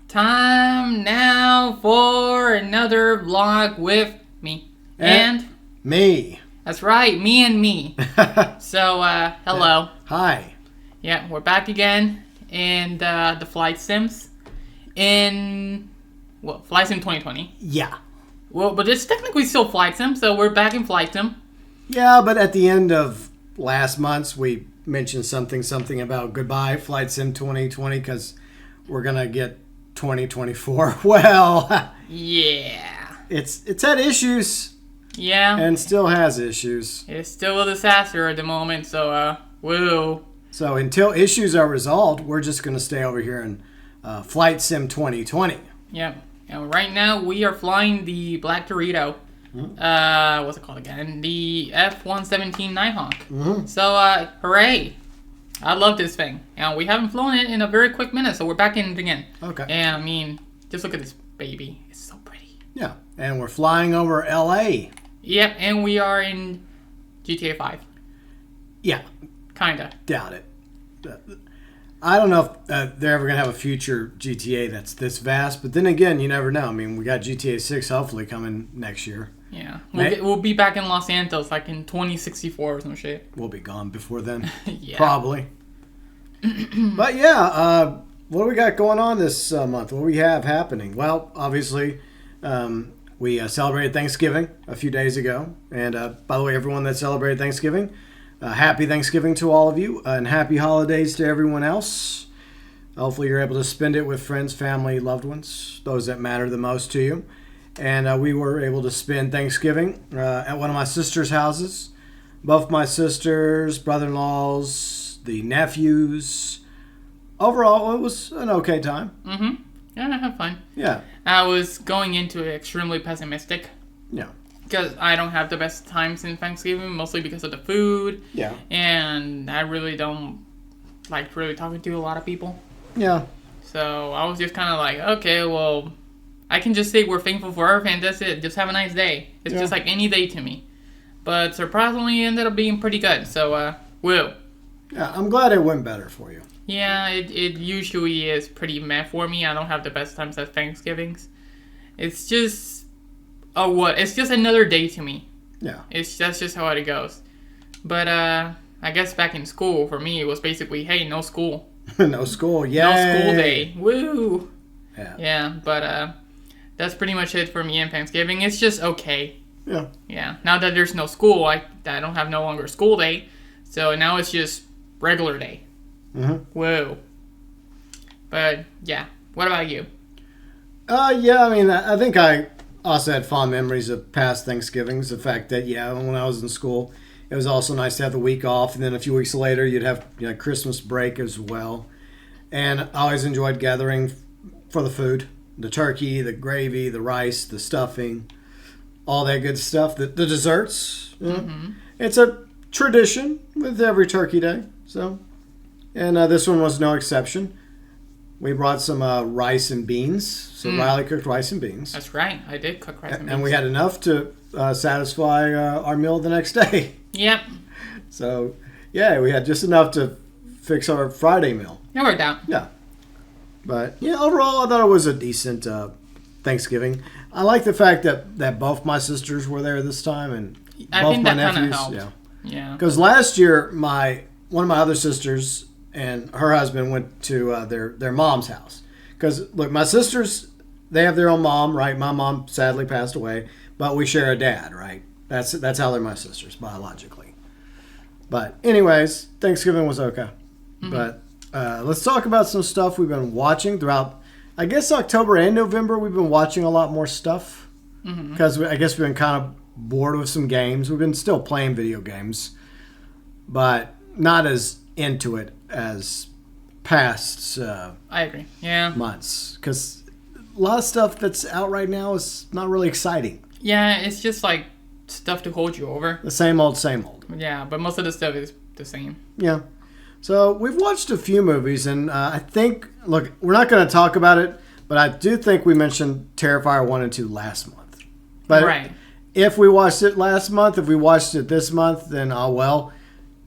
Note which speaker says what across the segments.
Speaker 1: Time now for another vlog with me. And
Speaker 2: me.
Speaker 1: That's right, me and me. So, hello.
Speaker 2: Hi.
Speaker 1: Yeah, we're back again in the Flight Sims. Flight Sim 2020.
Speaker 2: Yeah.
Speaker 1: Well, but it's technically still Flight Sim, so we're back in Flight Sim.
Speaker 2: Yeah, but at the end of last month's, we mentioned something about goodbye Flight Sim 2020 because we're going to get 2024. Well,
Speaker 1: yeah.
Speaker 2: It's had issues.
Speaker 1: Yeah.
Speaker 2: And still has issues.
Speaker 1: It's still a disaster at the moment, so, woo.
Speaker 2: So until issues are resolved, we're just going to stay over here in Flight Sim 2020.
Speaker 1: Yep. And right now, we are flying the Black Dorito. What's it called again? The F-117 Nighthawk. So, hooray. I love this thing. And we haven't flown it in a very quick minute, so we're back in it again.
Speaker 2: Okay.
Speaker 1: And, I mean, just look at this baby. It's so pretty.
Speaker 2: Yeah. And we're flying over L.A.
Speaker 1: Yep, and we are in GTA 5.
Speaker 2: Yeah.
Speaker 1: Kinda.
Speaker 2: Doubt it. I don't know if they're ever going to have a future GTA that's this vast, but then again, you never know. I mean, we got GTA 6 hopefully coming next year.
Speaker 1: Yeah. We'll be back in Los Santos like in 2064 or some shit.
Speaker 2: We'll be gone before then.
Speaker 1: Yeah.
Speaker 2: Probably. But yeah, what do we got going on this month? What do we have happening? Well, obviously, we celebrated Thanksgiving a few days ago. And by the way, everyone that celebrated Thanksgiving, happy Thanksgiving to all of you, and happy holidays to everyone else. Hopefully you're able to spend it with friends, family, loved ones, those that matter the most to you. And we were able to spend Thanksgiving at one of my sister's houses. Both my sisters, brother-in-laws, the nephews. Overall, it was an okay time.
Speaker 1: Yeah, I had fun.
Speaker 2: Yeah.
Speaker 1: I was going into it extremely pessimistic.
Speaker 2: Yeah.
Speaker 1: Because I don't have the best times in Thanksgiving, mostly because of the food.
Speaker 2: Yeah.
Speaker 1: And I really don't like really talking to a lot of people.
Speaker 2: Yeah.
Speaker 1: So I was just kind of like, okay, well, I can just say we're thankful for Earth and that's it. Just have a nice day. It's just like any day to me. But surprisingly, it ended up being pretty good. So, woo.
Speaker 2: Yeah, I'm glad it went better for you.
Speaker 1: Yeah, it usually is pretty meh for me. I don't have the best times at Thanksgivings. It's just... Oh, what? It's just another day to me.
Speaker 2: Yeah.
Speaker 1: That's just how it goes. But, I guess back in school, for me, it was basically, hey, no school.
Speaker 2: No school, yay.
Speaker 1: No school day. Woo!
Speaker 2: Yeah.
Speaker 1: Yeah, but, that's pretty much it for me in Thanksgiving. It's just okay.
Speaker 2: Yeah.
Speaker 1: Yeah. Now that there's no school, I don't have no longer school day. So now it's just regular day. Whoa. But, yeah. What about you?
Speaker 2: Yeah, I mean, I think I also had fond memories of past Thanksgivings. The fact that, when I was in school, it was also nice to have the week off. And then a few weeks later, you'd have Christmas break as well. And I always enjoyed gathering for the food. The turkey, the gravy, the rice, the stuffing, all that good stuff. The desserts. It's a tradition with every turkey day. So, and this one was no exception. We brought some rice and beans. So Riley cooked rice and beans.
Speaker 1: That's right. I did cook rice and beans.
Speaker 2: And we had enough to satisfy our meal the next day.
Speaker 1: Yep.
Speaker 2: So, yeah, we had just enough to fix our Friday meal.
Speaker 1: It worked out.
Speaker 2: Yeah. But, overall, I thought it was a decent Thanksgiving. I like the fact that both my sisters were there this time, and both my nephews.
Speaker 1: Yeah.
Speaker 2: Because last year, one of my other sisters and her husband went to their mom's house. Because, look, my sisters, they have their own mom, right? My mom sadly passed away, but we share a dad, right? That's how they're my sisters, biologically. But anyways, Thanksgiving was okay. But let's talk about some stuff we've been watching throughout, I guess, October and November. We've been watching a lot more stuff. Because I guess we've been kind of bored with some games. We've been still playing video games, but not as into it as past
Speaker 1: I agree. Yeah.
Speaker 2: months. Because a lot of stuff that's out right now is not really exciting.
Speaker 1: Yeah, it's just like stuff to hold you over.
Speaker 2: The same old, same old.
Speaker 1: Yeah, but most of the stuff is the same.
Speaker 2: Yeah. So we've watched a few movies, and I think, look, we're not going to talk about it, but I do think we mentioned Terrifier 1 and 2 last month. But
Speaker 1: right.
Speaker 2: If we watched it last month, if we watched it this month, then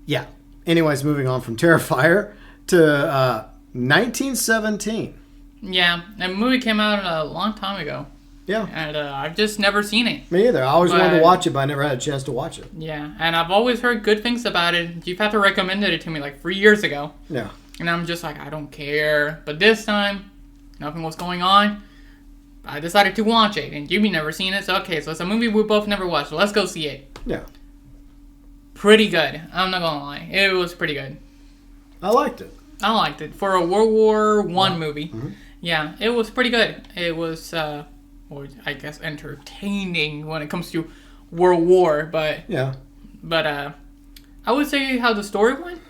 Speaker 2: yeah. Anyways, moving on from Terrifier to 1917.
Speaker 1: Yeah, that movie came out a long time ago.
Speaker 2: Yeah.
Speaker 1: And I've just never seen it.
Speaker 2: Me either. I always wanted to watch it, but I never had a chance to watch it.
Speaker 1: Yeah, and I've always heard good things about it. You've had to recommend it to me like 3 years ago.
Speaker 2: Yeah.
Speaker 1: And I'm just like, I don't care. But this time, nothing was going on. I decided to watch it, and you've never seen it, so okay, so it's a movie we both never watched, so let's go see it.
Speaker 2: Yeah.
Speaker 1: Pretty good. I'm not gonna lie. It was pretty good.
Speaker 2: I liked it.
Speaker 1: I liked it. For a World War I movie.
Speaker 2: Mm-hmm.
Speaker 1: Yeah, it was pretty good. It was, or I guess, entertaining when it comes to World War, but...
Speaker 2: Yeah.
Speaker 1: But, I would say how the story went,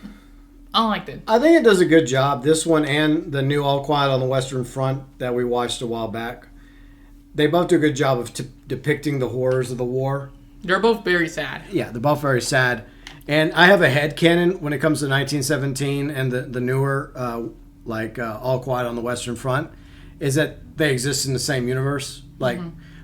Speaker 1: I liked it.
Speaker 2: I think it does a good job. This one and the new All Quiet on the Western Front that we watched a while back. They both do a good job of depicting the horrors of the war.
Speaker 1: They're both very sad.
Speaker 2: Yeah, they're both very sad. And I have a headcanon when it comes to 1917 and the newer, All Quiet on the Western Front, is that they exist in the same universe. Like,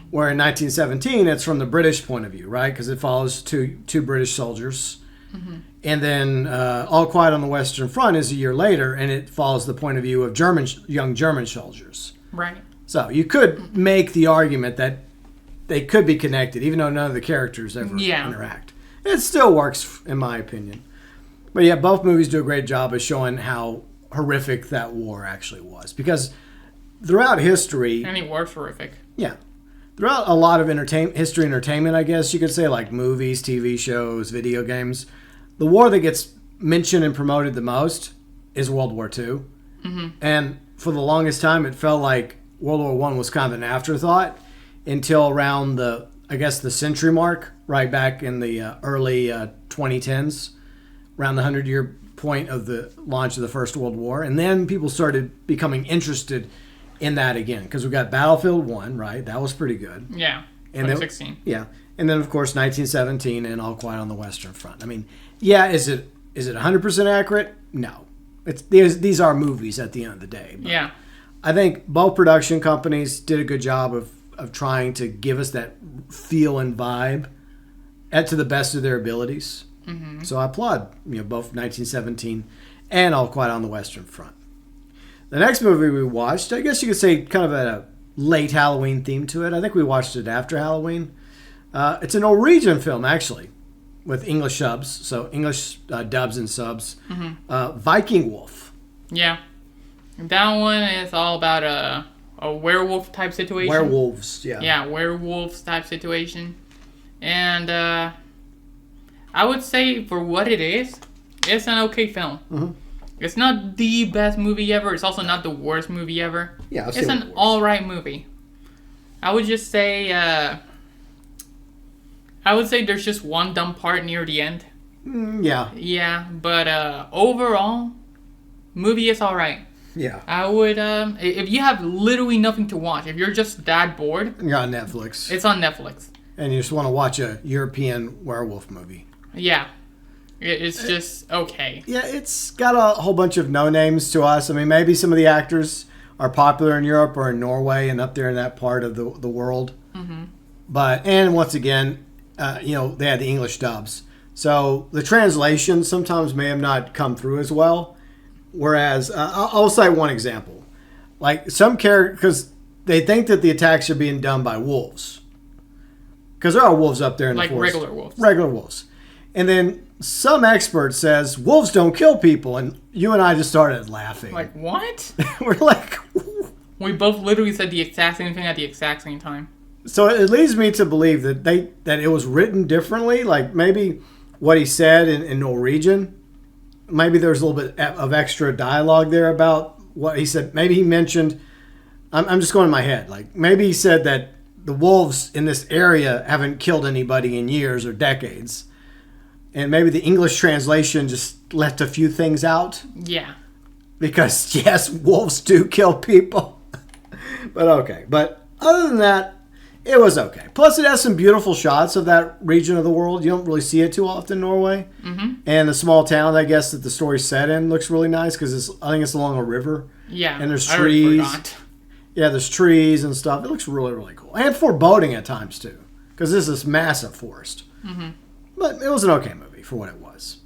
Speaker 2: where in 1917, it's from the British point of view, right? Because it follows two British soldiers. Mm-hmm. And then All Quiet on the Western Front is a year later, and it follows the point of view of young German soldiers.
Speaker 1: Right.
Speaker 2: So you could make the argument that they could be connected, even though none of the characters ever interact. It still works, in my opinion. But yeah, both movies do a great job of showing how horrific that war actually was. Because throughout history...
Speaker 1: Any war's horrific.
Speaker 2: Yeah. Throughout a lot of history entertainment, I guess you could say, like movies, TV shows, video games, the war that gets mentioned and promoted the most is World War II. Mm-hmm. And for the longest time, it felt like World War I was kind of an afterthought until around the century mark, right back in the early 2010s, around the 100-year point of the launch of the First World War. And then people started becoming interested in that again, because we got Battlefield 1, right? That was pretty good.
Speaker 1: Yeah,
Speaker 2: and
Speaker 1: 2016.
Speaker 2: And then, of course, 1917 and All Quiet on the Western Front. I mean, yeah, is it 100% accurate? No. These are movies at the end of the day. But
Speaker 1: yeah.
Speaker 2: I think both production companies did a good job of trying to give us that feel and vibe to the best of their abilities. Mm-hmm. So I applaud both 1917 and All Quiet on the Western Front. The next movie we watched, I guess you could say kind of a late Halloween theme to it. I think we watched it after Halloween. It's a Norwegian film, actually, with English subs. So English dubs and subs. Mm-hmm. Viking Wolf.
Speaker 1: Yeah. That one is all about a werewolf type situation.
Speaker 2: Werewolves, yeah.
Speaker 1: Yeah, werewolves type situation. And I would say for what it is, it's an okay film. Mm-hmm. It's not the best movie ever. It's also not the worst movie ever.
Speaker 2: Yeah,
Speaker 1: it's an alright movie. I would just say, there's just one dumb part near the end.
Speaker 2: Yeah.
Speaker 1: Yeah, but overall, movie is alright.
Speaker 2: Yeah.
Speaker 1: I would, if you have literally nothing to watch, if you're just that bored.
Speaker 2: You're on Netflix.
Speaker 1: It's on Netflix.
Speaker 2: And you just want to watch a European werewolf movie.
Speaker 1: Yeah. It's just okay.
Speaker 2: Yeah, it's got a whole bunch of no-names to us. I mean, maybe some of the actors are popular in Europe or in Norway and up there in that part of the world. Mm-hmm. And once again, they had the English dubs. So the translation sometimes may have not come through as well. Whereas, I'll cite one example. Like some characters, because they think that the attacks are being done by wolves. Because there are wolves up there in the forest.
Speaker 1: Like regular wolves.
Speaker 2: Regular wolves. And then some expert says, wolves don't kill people. And you and I just started laughing.
Speaker 1: Like, what?
Speaker 2: We're like...
Speaker 1: We both literally said the exact same thing at the exact same time.
Speaker 2: So it leads me to believe that it was written differently. Like maybe what he said in Norwegian, maybe there's a little bit of extra dialogue there about what he said. Maybe he mentioned... I'm just going in my head. Like maybe he said that the wolves in this area haven't killed anybody in years or decades. And maybe the English translation just left a few things out.
Speaker 1: Yeah.
Speaker 2: Because, yes, wolves do kill people. But okay. But other than that, it was okay. Plus, it has some beautiful shots of that region of the world. You don't really see it too often in Norway. Mm-hmm. And the small town, I guess, that the story's set in looks really nice because I think it's along a river.
Speaker 1: Yeah.
Speaker 2: And there's trees. Yeah, there's trees and stuff. It looks really, really cool. And foreboding at times, too. Because this is this massive forest. Mm-hmm. But it was an okay movie for what it was.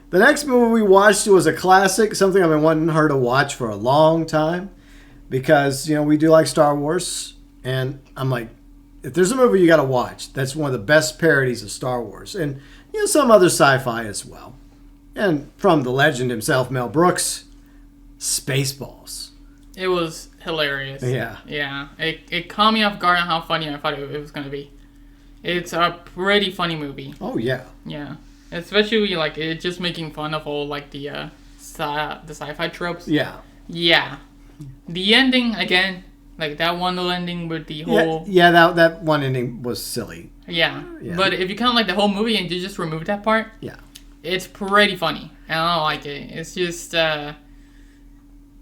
Speaker 2: The next movie we watched was a classic, something I've been wanting her to watch for a long time. because, we do like Star Wars. And I'm like, if there's a movie you got to watch, that's one of the best parodies of Star Wars. And, some other sci-fi as well. And from the legend himself, Mel Brooks, Spaceballs.
Speaker 1: It was hilarious.
Speaker 2: Yeah.
Speaker 1: Yeah. It caught me off guard on how funny I thought it was going to be. It's a pretty funny movie.
Speaker 2: Oh, yeah.
Speaker 1: Yeah. Especially, it just making fun of all, the sci-fi tropes.
Speaker 2: Yeah.
Speaker 1: Yeah. The ending, again, that one little ending with the whole...
Speaker 2: Yeah, that one ending was silly.
Speaker 1: Yeah. But if you count, the whole movie and you just remove that part...
Speaker 2: Yeah.
Speaker 1: It's pretty funny. And I don't like it. It's just...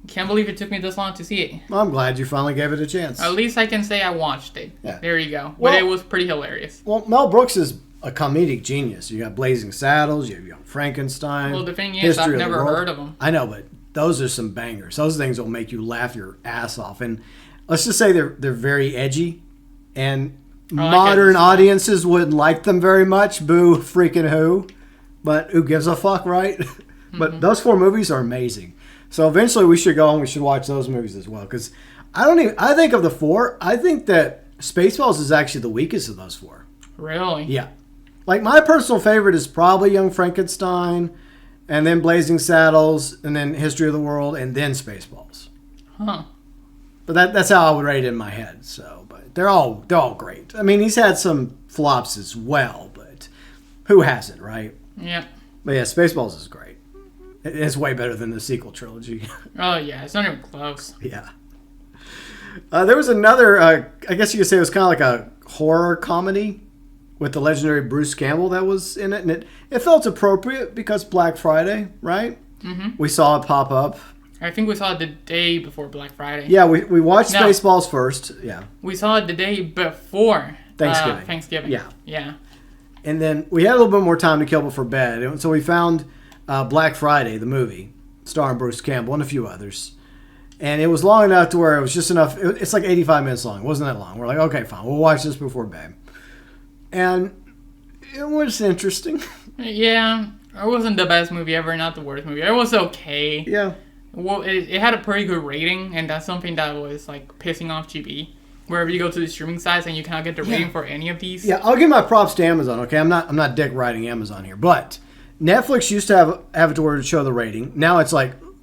Speaker 1: can't believe it took me this long to see it.
Speaker 2: Well, I'm glad you finally gave it a chance.
Speaker 1: At least I can say I watched it.
Speaker 2: Yeah.
Speaker 1: There you go.
Speaker 2: Well,
Speaker 1: but it was pretty hilarious.
Speaker 2: Well, Mel Brooks is a comedic genius. You got Blazing Saddles, you have Young Frankenstein.
Speaker 1: Well, the thing is, I've never heard of them.
Speaker 2: I know, but those are some bangers. Those things will make you laugh your ass off. And let's just say they're very edgy. And modern audiences wouldn't like them very much. Boo freaking who. But who gives a fuck, right? But those 4 movies are amazing. So eventually we should go and we should watch those movies as well. Because I think of the 4, I think that Spaceballs is actually the weakest of those 4.
Speaker 1: Really?
Speaker 2: Yeah. My personal favorite is probably Young Frankenstein, and then Blazing Saddles, and then History of the World, and then Spaceballs.
Speaker 1: Huh.
Speaker 2: But that's how I would rate it in my head. So, but they're all great. I mean, he's had some flops as well, but who hasn't, right?
Speaker 1: Yeah.
Speaker 2: But yeah, Spaceballs is great. It's way better than the sequel trilogy.
Speaker 1: Oh, yeah. It's not even close.
Speaker 2: Yeah. There was another, I guess you could say it was kind of like a horror comedy with the legendary Bruce Campbell that was in it. And it felt appropriate because Black Friday, right? Mm-hmm. We saw it pop up.
Speaker 1: I think we saw it the day before Black Friday.
Speaker 2: Yeah, we watched Spaceballs first. Yeah.
Speaker 1: We saw it the day before
Speaker 2: Thanksgiving.
Speaker 1: Yeah. Yeah.
Speaker 2: And then we had a little bit more time to kill before bed. And so we found Black Friday, the movie, starring Bruce Campbell and a few others. And it was long enough to where it was just enough. It's 85 minutes long. It wasn't that long. We're like, okay, fine. We'll watch this before bed. And it was interesting.
Speaker 1: Yeah. It wasn't the best movie ever, not the worst movie. It was okay.
Speaker 2: Yeah.
Speaker 1: Well, it had a pretty good rating, and that's something that was, pissing off GB. Wherever you go to the streaming sites and you cannot get the rating for any of these.
Speaker 2: Yeah, I'll give my props to Amazon, okay? I'm not dick riding Amazon here. But Netflix used to have it to where to show the rating. Now it's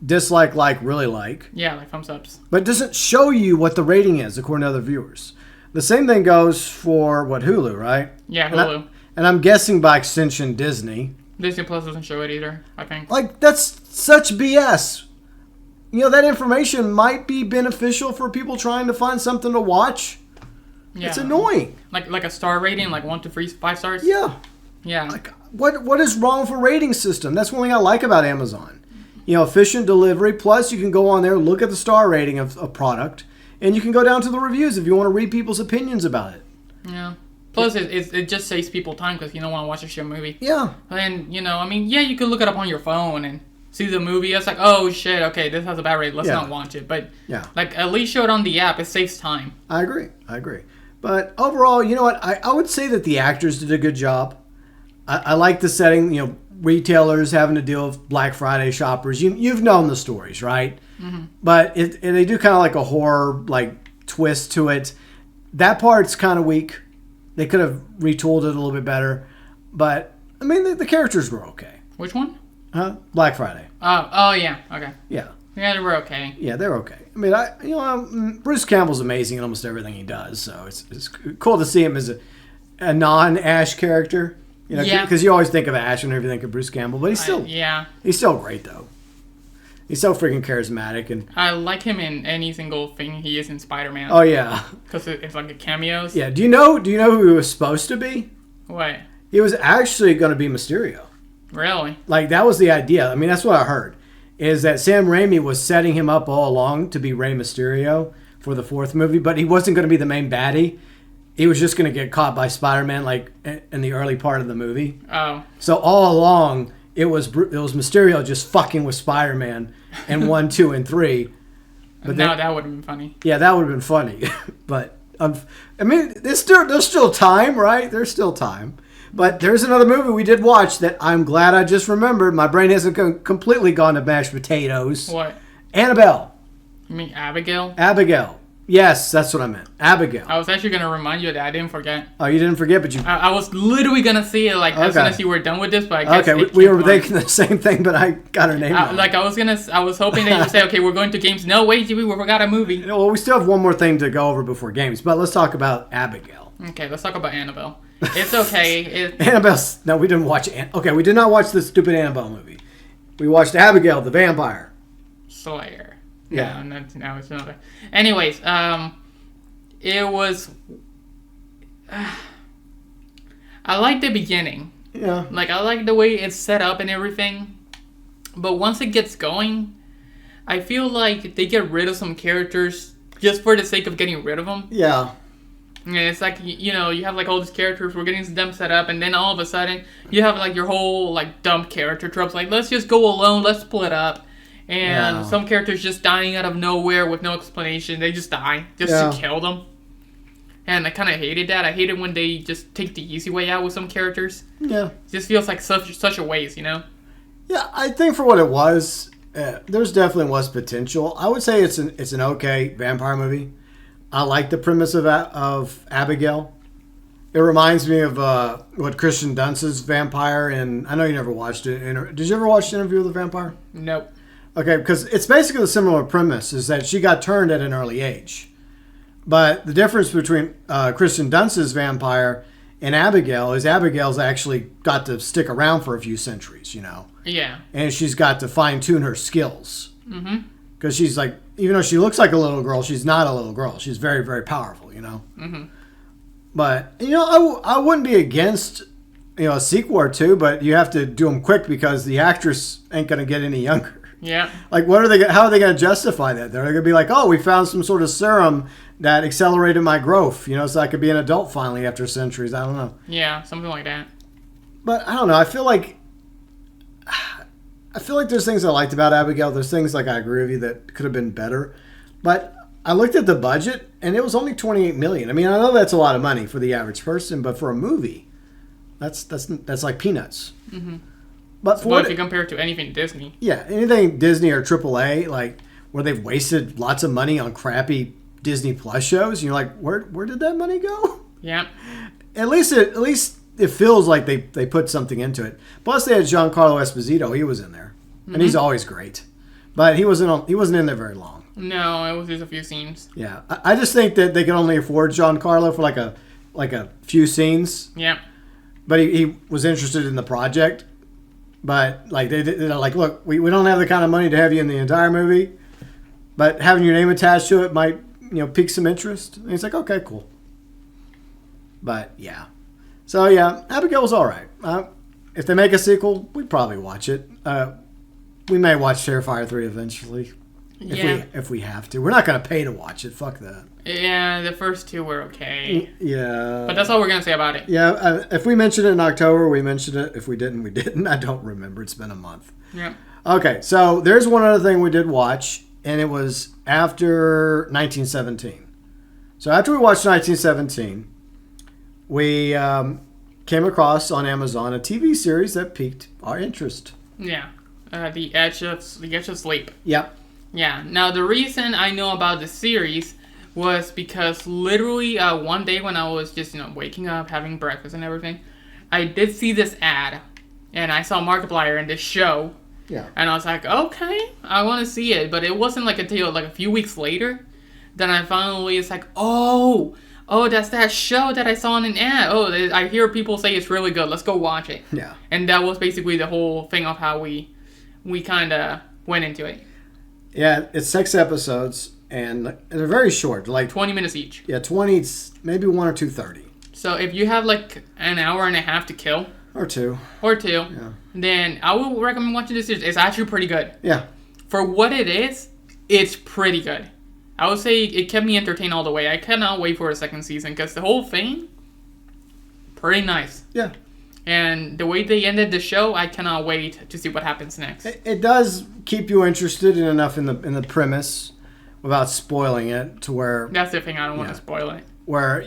Speaker 2: dislike, really like.
Speaker 1: Yeah, thumbs ups.
Speaker 2: But it doesn't show you what the rating is according to other viewers. The same thing goes for, Hulu, right?
Speaker 1: Yeah, Hulu.
Speaker 2: And I'm guessing by extension Disney.
Speaker 1: Disney Plus doesn't show it either, I think.
Speaker 2: That's such BS. That information might be beneficial for people trying to find something to watch. Yeah. It's annoying.
Speaker 1: Like a star rating, 1 to 3, 5 stars?
Speaker 2: Yeah.
Speaker 1: Yeah.
Speaker 2: What is wrong with a rating system? That's one thing I like about Amazon. Efficient delivery. Plus, you can go on there, look at the star rating of a product, and you can go down to the reviews if you want to read people's opinions about it.
Speaker 1: Yeah. Plus, it just saves people time because you don't want to watch a shit movie.
Speaker 2: Yeah.
Speaker 1: And, you could look it up on your phone and see the movie. It's oh, shit, okay, this has a bad rating. Let's not watch it. But, at least show it on the app. It saves time.
Speaker 2: I agree. But overall, you know what? I would say that the actors did a good job. I like the setting, retailers having to deal with Black Friday shoppers. You've known the stories, right? Mm-hmm. But they do kind of like a horror twist to it. That part's kind of weak. They could have retooled it a little bit better. But, I mean, the characters were okay.
Speaker 1: Which one?
Speaker 2: Black Friday.
Speaker 1: Oh, yeah. Okay.
Speaker 2: Yeah.
Speaker 1: Yeah, they were okay.
Speaker 2: Yeah, they're okay. I mean, Bruce Campbell's amazing in almost everything he does, so it's cool to see him as a non-Ash character. Because you always think of Ash whenever you think of Bruce Campbell, but he's still great though. He's so freaking charismatic, and
Speaker 1: I like him in any single thing he is in Spider-Man.
Speaker 2: Oh yeah,
Speaker 1: because it's like a cameos.
Speaker 2: Yeah. Do you know who he was supposed to be?
Speaker 1: What?
Speaker 2: He was actually going to be Mysterio.
Speaker 1: Really?
Speaker 2: That was the idea. I mean, that's what I heard. Is that Sam Raimi was setting him up all along to be Rey Mysterio for the 4th movie, but he wasn't going to be the main baddie. He was just going to get caught by Spider-Man in the early part of the movie.
Speaker 1: Oh.
Speaker 2: So all along, it was Mysterio just fucking with Spider-Man in 1, 2, and 3.
Speaker 1: But that would have been funny.
Speaker 2: Yeah, that would have been funny. But, I mean, there's still time, right? There's still time. But there's another movie we did watch that I'm glad I just remembered. My brain hasn't completely gone to mashed potatoes.
Speaker 1: What?
Speaker 2: Annabelle.
Speaker 1: You mean Abigail?
Speaker 2: Abigail. Yes, that's what I meant. Abigail.
Speaker 1: I was actually going to remind you that I didn't forget.
Speaker 2: Oh, you didn't forget, but you...
Speaker 1: I was literally going to say it like as soon as you were done with this, but I guess...
Speaker 2: Okay, we were thinking the same thing, but I got her name wrong.
Speaker 1: Like, I was hoping that you would say, okay, we're going to games. No, wait, we forgot a movie.
Speaker 2: Well, we still have one more thing to go over before games, but let's talk about Abigail.
Speaker 1: Okay, let's talk about Annabelle. It's okay.
Speaker 2: Annabelle... No, we didn't watch... Okay, we did not watch the stupid Annabelle movie. We watched Abigail, the vampire.
Speaker 1: Slayer.
Speaker 2: Yeah.
Speaker 1: No, it's not. Anyways, it was... I like the beginning.
Speaker 2: Yeah.
Speaker 1: Like, I like the way it's set up and everything. But once it gets going, I feel like they get rid of some characters just for the sake of getting rid of them.
Speaker 2: Yeah.
Speaker 1: And it's like, you know, you have like all these characters, we're getting them set up, and then all of a sudden, you have like your whole like dumb character tropes. Like, let's just go alone, let's split up. And some characters just dying out of nowhere with no explanation. They just die just to kill them. And I kind of hated that. I hated when they just take the easy way out with some characters.
Speaker 2: Yeah.
Speaker 1: It just feels like such a waste, you know?
Speaker 2: Yeah, I think for what it was, there's definitely was potential. I would say it's an okay vampire movie. I like the premise of Abigail. It reminds me of what Kristen Dunst's Vampire, and I know you never watched it. Did you ever watch Interview with the Vampire?
Speaker 1: Nope.
Speaker 2: Okay, because it's basically a similar premise, is that she got turned at an early age. But the difference between Kristen Dunst's Vampire and Abigail is Abigail's actually got to stick around for a few centuries, you know?
Speaker 1: Yeah.
Speaker 2: And she's got to fine-tune her skills.
Speaker 1: Mm-hmm.
Speaker 2: Because she's like, even though she looks like a little girl, she's not a little girl. She's very, very powerful, you know?
Speaker 1: Mm-hmm.
Speaker 2: But, you know, I wouldn't be against, you know, a sequel or two, but you have to do them quick because the actress ain't going to get any younger.
Speaker 1: Yeah.
Speaker 2: Like, how are they going to justify that? They're going to be like, oh, we found some sort of serum that accelerated my growth, you know, so I could be an adult finally after centuries. I don't know.
Speaker 1: Yeah, something like that.
Speaker 2: But I don't know. I feel like there's things I liked about Abigail. There's things, like, I agree with you, that could have been better. But I looked at the budget, and it was only $28 million. I mean, I know that's a lot of money for the average person, but for a movie, that's like peanuts.
Speaker 1: Mm-hmm.
Speaker 2: But
Speaker 1: well, if you compare it to anything Disney.
Speaker 2: Yeah, anything Disney or AAA, like, where they've wasted lots of money on crappy Disney Plus shows, you're like, where did that money go?
Speaker 1: Yeah.
Speaker 2: At least it feels like they put something into it. Plus, they had Giancarlo Esposito. He was in there, and he's always great. But he wasn't in there very long.
Speaker 1: No, it was just a few scenes.
Speaker 2: Yeah, I just think that they could only afford Giancarlo for like a few scenes.
Speaker 1: Yeah.
Speaker 2: But he was interested in the project. But like they're like, look, we don't have the kind of money to have you in the entire movie, but having your name attached to it might, you know, pique some interest. And he's like, okay, cool. But yeah, so yeah, Abigail was all right. If they make a sequel, we'd probably watch it. We may watch Terrifier 3 eventually. If we have to. We're not going to pay to watch it. Fuck that.
Speaker 1: Yeah, the first two were okay.
Speaker 2: Yeah.
Speaker 1: But that's all we're going to say about it.
Speaker 2: Yeah, if we mentioned it in October, we mentioned it. If we didn't, we didn't. I don't remember. It's been a month.
Speaker 1: Yeah.
Speaker 2: Okay, so there's one other thing we did watch, and it was after 1917. So after we watched 1917, we came across on Amazon a TV series that piqued our interest.
Speaker 1: Yeah. The Edge of Sleep.
Speaker 2: Yep.
Speaker 1: Yeah. Now, the reason I know about the series was because literally one day when I was just, you know, waking up, having breakfast and everything, I did see this ad, and I saw Markiplier in this show.
Speaker 2: Yeah. And
Speaker 1: I was like, okay, I want to see it. But it wasn't like until like a few weeks later that I finally, it's like, oh, that's that show that I saw in an ad. Oh, I hear people say it's really good. Let's go watch it.
Speaker 2: Yeah.
Speaker 1: And that was basically the whole thing of how we kind of went into it.
Speaker 2: Yeah, it's 6 episodes, and they're very short, like
Speaker 1: 20 minutes each.
Speaker 2: Yeah, 20, maybe 1 or 2 30.
Speaker 1: So if you have like an hour and a half to kill,
Speaker 2: or two,
Speaker 1: yeah, then I would recommend watching this series. It's actually pretty good.
Speaker 2: Yeah,
Speaker 1: for what it is, it's pretty good. I would say it kept me entertained all the way. I cannot wait for a second season because the whole thing, pretty nice.
Speaker 2: Yeah.
Speaker 1: And the way they ended the show, I cannot wait to see what happens next.
Speaker 2: It does keep you interested enough in the premise without spoiling it to where...
Speaker 1: That's the thing, I don't want to spoil it.
Speaker 2: Where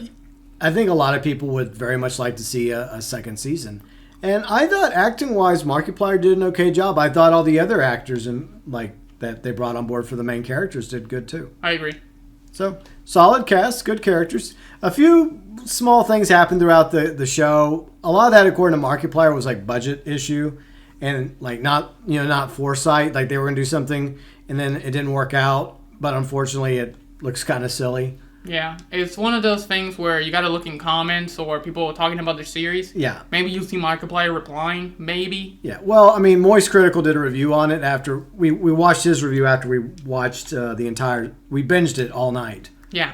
Speaker 2: I think a lot of people would very much like to see a second season. And I thought acting-wise, Markiplier did an okay job. I thought all the other actors that they brought on board for the main characters did good too.
Speaker 1: I agree.
Speaker 2: So, solid cast, good characters. A few small things happened throughout the show. A lot of that, according to Markiplier, was like budget issue and like not foresight. Like they were going to do something and then it didn't work out. But unfortunately, it looks kind of silly.
Speaker 1: Yeah, it's one of those things where you got to look in comments or people talking about the series.
Speaker 2: Yeah.
Speaker 1: Maybe you see Markiplier replying, maybe.
Speaker 2: Yeah, well, I mean, Moist Critical did a review on it after we watched his review after we watched we binged it all night.
Speaker 1: Yeah.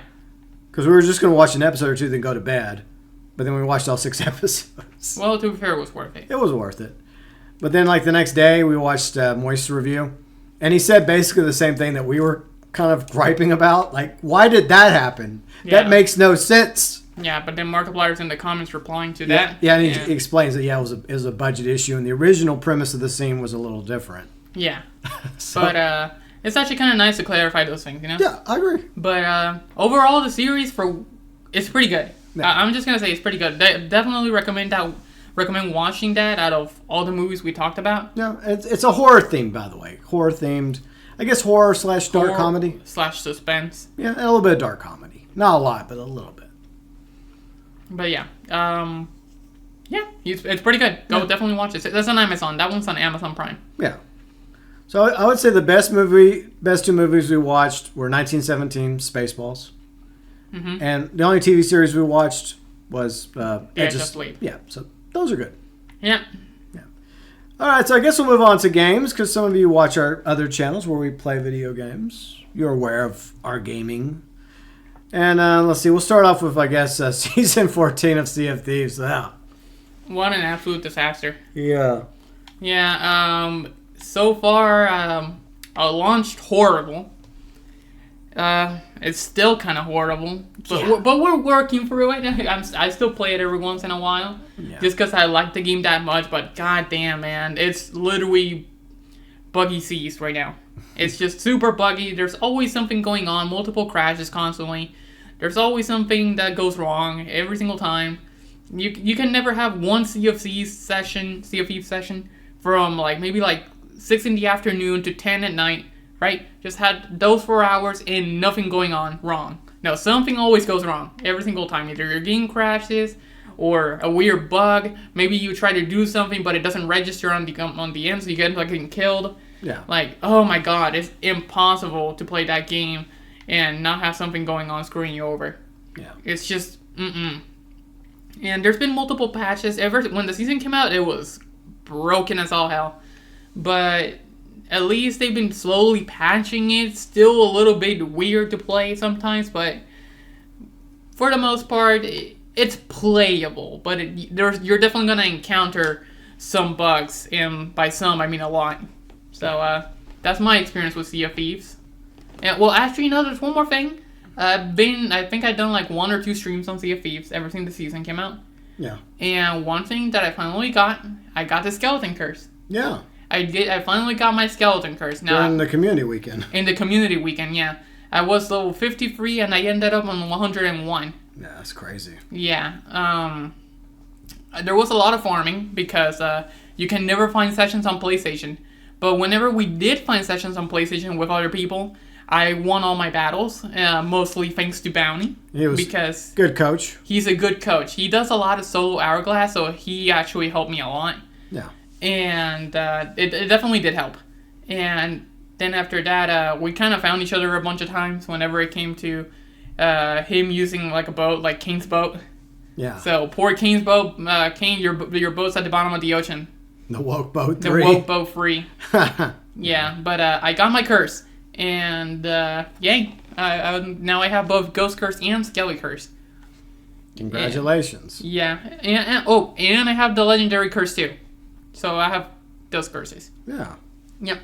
Speaker 2: Because we were just going to watch an episode or two, then go to bed. But then we watched all 6 episodes.
Speaker 1: Well, to be fair, it was worth it.
Speaker 2: It was worth it. But then, like, the next day, we watched Moist's review. And he said basically the same thing that we were kind of griping about. Like, why did that happen?
Speaker 1: Yeah.
Speaker 2: That makes no sense.
Speaker 1: Yeah, but then Markiplier's in the comments replying to that.
Speaker 2: Yeah, and he explains that, it was a budget issue. And the original premise of the scene was a little different.
Speaker 1: Yeah.
Speaker 2: So,
Speaker 1: But it's actually kind of nice to clarify those things, you know?
Speaker 2: yeah, I agree.
Speaker 1: But overall, the series it's pretty good.
Speaker 2: Yeah.
Speaker 1: I'm just gonna say it's pretty good. Definitely recommend watching that out of all the movies we talked about.
Speaker 2: Yeah, it's a horror theme, by the way. Horror themed. I guess horror / dark comedy.
Speaker 1: / suspense.
Speaker 2: Yeah, and a little bit of dark comedy. Not a lot, but a little bit.
Speaker 1: But yeah, it's pretty good. Go definitely watch it. That's on Amazon. That one's on Amazon Prime.
Speaker 2: Yeah. So I would say the best 2 movies we watched were 1917, Spaceballs.
Speaker 1: Mm-hmm.
Speaker 2: And the only TV series we watched was
Speaker 1: Edge of Sleep.
Speaker 2: Yeah, so those are good.
Speaker 1: Yeah.
Speaker 2: Yeah. All right, so I guess we'll move on to games because some of you watch our other channels where we play video games. You're aware of our gaming. And let's see, we'll start off with, I guess, Season 14 of Sea of Thieves. Yeah.
Speaker 1: What an absolute disaster.
Speaker 2: Yeah.
Speaker 1: Yeah, so far, launched horrible. It's still kind of horrible, but we're working through it. I still play it every once in a while, just because I like the game that much. But goddamn, man, it's literally buggy seas right now. It's just super buggy. There's always something going on. Multiple crashes constantly. There's always something that goes wrong every single time. You can never have one Sea of Thieves session from maybe 6 in the afternoon to 10 at night. Right? Just had those 4 hours and nothing going on wrong. No, something always goes wrong every single time. Either your game crashes or a weird bug. Maybe you try to do something but it doesn't register on the end, so you get getting killed.
Speaker 2: Yeah.
Speaker 1: Oh my god, it's impossible to play that game and not have something going on screwing you over.
Speaker 2: Yeah.
Speaker 1: It's just And there's been multiple patches. When the season came out, it was broken as all hell. But at least they've been slowly patching it. Still a little bit weird to play sometimes, but for the most part, it's playable. But you're definitely going to encounter some bugs, and by some, I mean a lot. So that's my experience with Sea of Thieves. And, well, actually, no, there's one more thing. I think I've done 1 or 2 streams on Sea of Thieves ever since the season came out.
Speaker 2: Yeah.
Speaker 1: And one thing that I finally got the skeleton curse.
Speaker 2: Yeah.
Speaker 1: I finally got my skeleton curse. Now,
Speaker 2: during the community weekend.
Speaker 1: In the community weekend, yeah. I was level 53 and I ended up on 101.
Speaker 2: Yeah, that's crazy.
Speaker 1: Yeah. There was a lot of farming because you can never find sessions on PlayStation. But whenever we did find sessions on PlayStation with other people, I won all my battles, mostly thanks to Bounty.
Speaker 2: Because good coach.
Speaker 1: He's a good coach. He does a lot of solo Hourglass, so he actually helped me a lot.
Speaker 2: Yeah.
Speaker 1: And it definitely did help. And then after that, we kind of found each other a bunch of times whenever it came to him using a boat, like Kane's boat.
Speaker 2: Yeah.
Speaker 1: So poor Kane's boat. Kane, your boat's at the bottom of the ocean.
Speaker 2: The woke boat 3.
Speaker 1: The woke boat free. Yeah, but I got my curse. And yay. Now I have both Ghost Curse and Skelly Curse.
Speaker 2: Congratulations.
Speaker 1: Yeah. And I have the Legendary Curse too. So I have those curses.
Speaker 2: Yeah.
Speaker 1: Yep.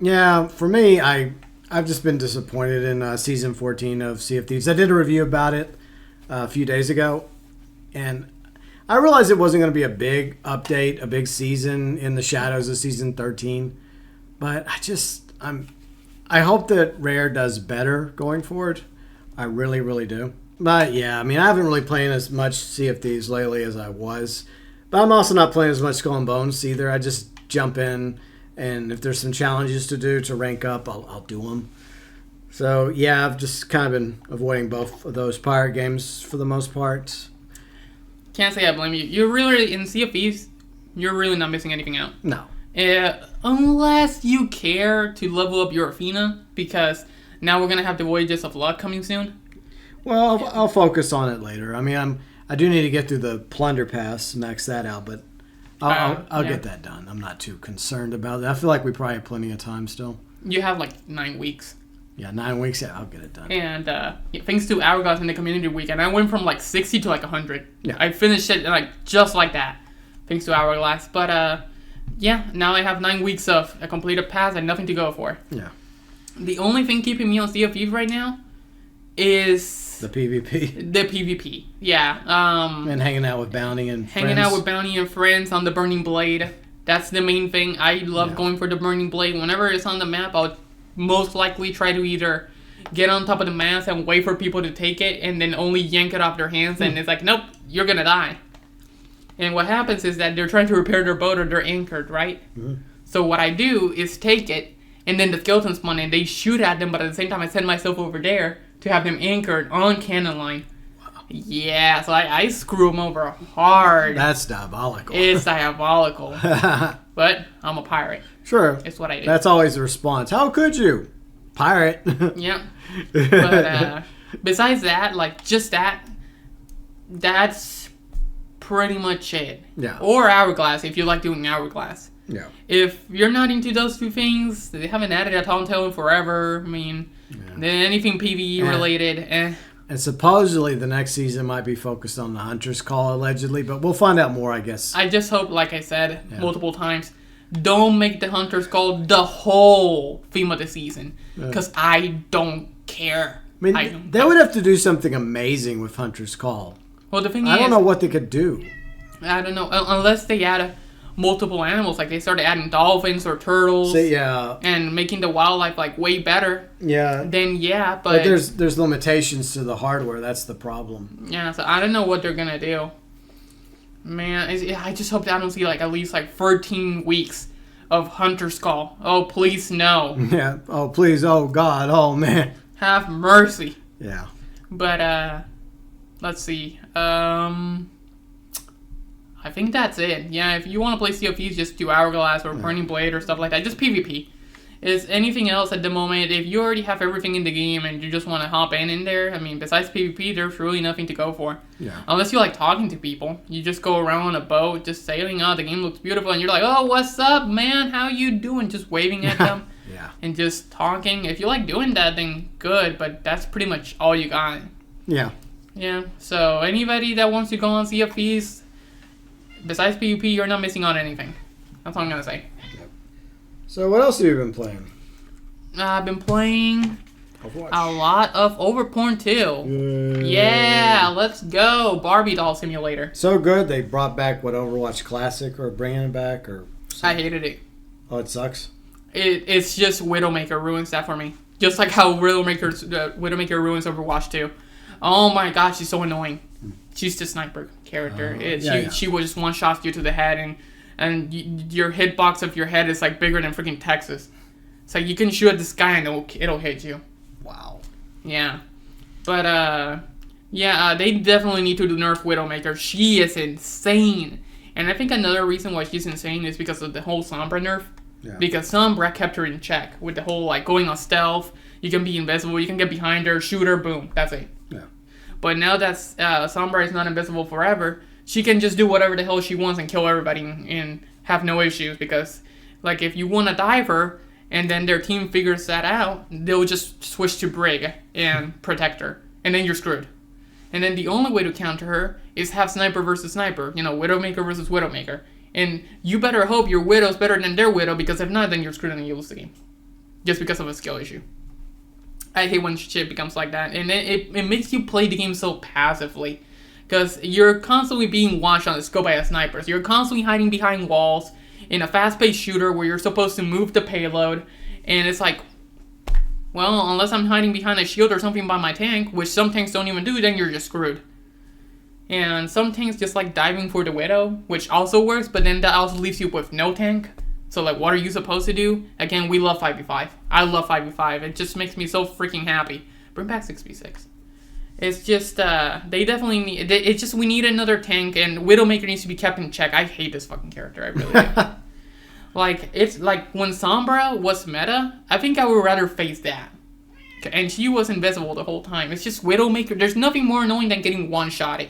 Speaker 2: Yeah, for me, I've just been disappointed in Season 14 of Sea of Thieves. I did a review about it a few days ago, and I realized it wasn't going to be a big update, a big season in the shadows of Season 13, but I hope that Rare does better going forward. I really, really do. But yeah, I haven't really played as much Sea of Thieves lately as I was. But I'm also not playing as much Skull and Bones either. I just jump in And if there's some challenges to do to rank up, I'll do them. So, yeah, I've just kind of been avoiding both of those pirate games for the most part.
Speaker 1: Can't say I blame you. You're really, in Sea of Thieves, you're really not missing anything out.
Speaker 2: No.
Speaker 1: Unless you care to level up your Athena, because now we're going to have the Voyages of Luck coming soon.
Speaker 2: Well, I'll focus on it later. I mean, I do need to get through the Plunder Pass, max that out, but I'll get that done. I'm not too concerned about it. I feel like we probably have plenty of time still.
Speaker 1: You have like 9 weeks.
Speaker 2: Yeah, 9 weeks. Yeah, I'll get it done.
Speaker 1: And thanks to Hourglass in the community week, and I went from like 60 to like 100.
Speaker 2: Yeah.
Speaker 1: I finished it like just like that, thanks to Hourglass. But yeah, now I have 9 weeks of a completed pass and nothing to go for.
Speaker 2: Yeah.
Speaker 1: The only thing keeping me on Sea of Thieves right now is
Speaker 2: the PvP.
Speaker 1: The PvP, yeah.
Speaker 2: And hanging out with Bounty and
Speaker 1: hanging
Speaker 2: friends.
Speaker 1: out with Bounty and friends on the Burning Blade. That's the main thing. I love going for the Burning Blade. Whenever it's on the map, I'll most likely try to either get on top of the mast and wait for people to take it and then only yank it off their hands and it's like, nope, you're gonna die. And what happens is that they're trying to repair their boat or they're anchored, right? Mm-hmm. So what I do is take it and then the skeletons spawn and they shoot at them, but at the same time I send myself over there to have them anchored on cannon line. Wow. Yeah, so I screw them over hard.
Speaker 2: That's diabolical.
Speaker 1: It's diabolical. But I'm a pirate.
Speaker 2: Sure.
Speaker 1: It's what I do.
Speaker 2: That's always the response. How could you? Pirate.
Speaker 1: Yeah. But besides that, like just that's pretty much it.
Speaker 2: Yeah.
Speaker 1: Or Hourglass if you like doing Hourglass.
Speaker 2: Yeah.
Speaker 1: If you're not into those two things, they haven't added a Tauntail in forever. I mean, then anything PvE related,
Speaker 2: And supposedly the next season might be focused on the Hunter's Call, allegedly, but we'll find out more, I guess.
Speaker 1: I just hope, like I said multiple times, don't make the Hunter's Call the whole theme of the season. Because I don't care.
Speaker 2: I mean, they would have to do something amazing with Hunter's Call.
Speaker 1: Well, the thing is,
Speaker 2: I don't know what they could do.
Speaker 1: I don't know. Unless they add multiple animals, like they started adding dolphins or turtles. And making the wildlife like way better.
Speaker 2: Yeah.
Speaker 1: Then but
Speaker 2: there's limitations to the hardware. That's the problem.
Speaker 1: Yeah, so I don't know what they're gonna do. Man, I just hope that I don't see like at least like 13 weeks of Hunter's Call. Oh, please no.
Speaker 2: Yeah. Oh, please. Oh, God. Oh, man.
Speaker 1: Have mercy.
Speaker 2: Yeah.
Speaker 1: But let's see. I think that's it. Yeah, if you want to play Sea of Thieves, just do Hourglass or Burning Blade or stuff like that. Just PvP. Is anything else at the moment, if you already have everything in the game and you just want to hop in there, I mean, besides PvP, there's really nothing to go for.
Speaker 2: Yeah.
Speaker 1: Unless you like talking to people. You just go around on a boat, just sailing. Oh, the game looks beautiful. And you're like, oh, what's up, man? How you doing? Just waving at them.
Speaker 2: Yeah.
Speaker 1: And just talking. If you like doing that, then good. But that's pretty much all you got.
Speaker 2: Yeah.
Speaker 1: Yeah. So anybody that wants to go on Sea of Thieves, besides PvP, you're not missing on anything. That's all I'm going to say.
Speaker 2: Yep. So what else have you been playing?
Speaker 1: I've been playing
Speaker 2: Overwatch.
Speaker 1: a lot of Overporn 2. Yeah, let's go. Barbie Doll Simulator.
Speaker 2: So good. They brought back Overwatch Classic or bringing it back or something.
Speaker 1: I hated it.
Speaker 2: Oh, it sucks?
Speaker 1: It's just Widowmaker ruins that for me. Just like how Widowmaker ruins Overwatch 2. Oh my gosh, she's so annoying. She's the sniper character. She will just one-shot you to the head, and your hitbox of your head is like bigger than freaking Texas. It's like you can shoot at the sky and it'll hit you.
Speaker 2: Wow.
Speaker 1: Yeah. But, they definitely need to nerf Widowmaker. She is insane. And I think another reason why she's insane is because of the whole Sombra nerf. Yeah. Because Sombra kept her in check with the whole, like, going on stealth. You can be invisible. You can get behind her, shoot her, boom. That's it.
Speaker 2: Yeah.
Speaker 1: But now that Sombra is not invisible forever, she can just do whatever the hell she wants and kill everybody and have no issues. Because, like, if you want to dive her and then their team figures that out, they'll just switch to Brig and protect her. And then you're screwed. And then the only way to counter her is have sniper versus sniper. You know, Widowmaker versus Widowmaker. And you better hope your Widow's better than their Widow, because if not, then you're screwed and you lose the game. Just because of a skill issue. I hate when shit becomes like that. And it makes you play the game so passively. Because you're constantly being watched on the scope by a sniper. So you're constantly hiding behind walls in a fast-paced shooter where you're supposed to move the payload. And it's like, well, unless I'm hiding behind a shield or something by my tank, which some tanks don't even do, then you're just screwed. And some tanks just like diving for the Widow, which also works, but then that also leaves you with no tank. So, like, what are you supposed to do? Again, we love 5v5. I love 5v5. It just makes me so freaking happy. Bring back 6v6. It's just, they definitely need... It's just, we need another tank, and Widowmaker needs to be kept in check. I hate this fucking character. I really do. Like, it's like, when Sombra was meta, I think I would rather face that. And she was invisible the whole time. It's just Widowmaker. There's nothing more annoying than getting one-shotted.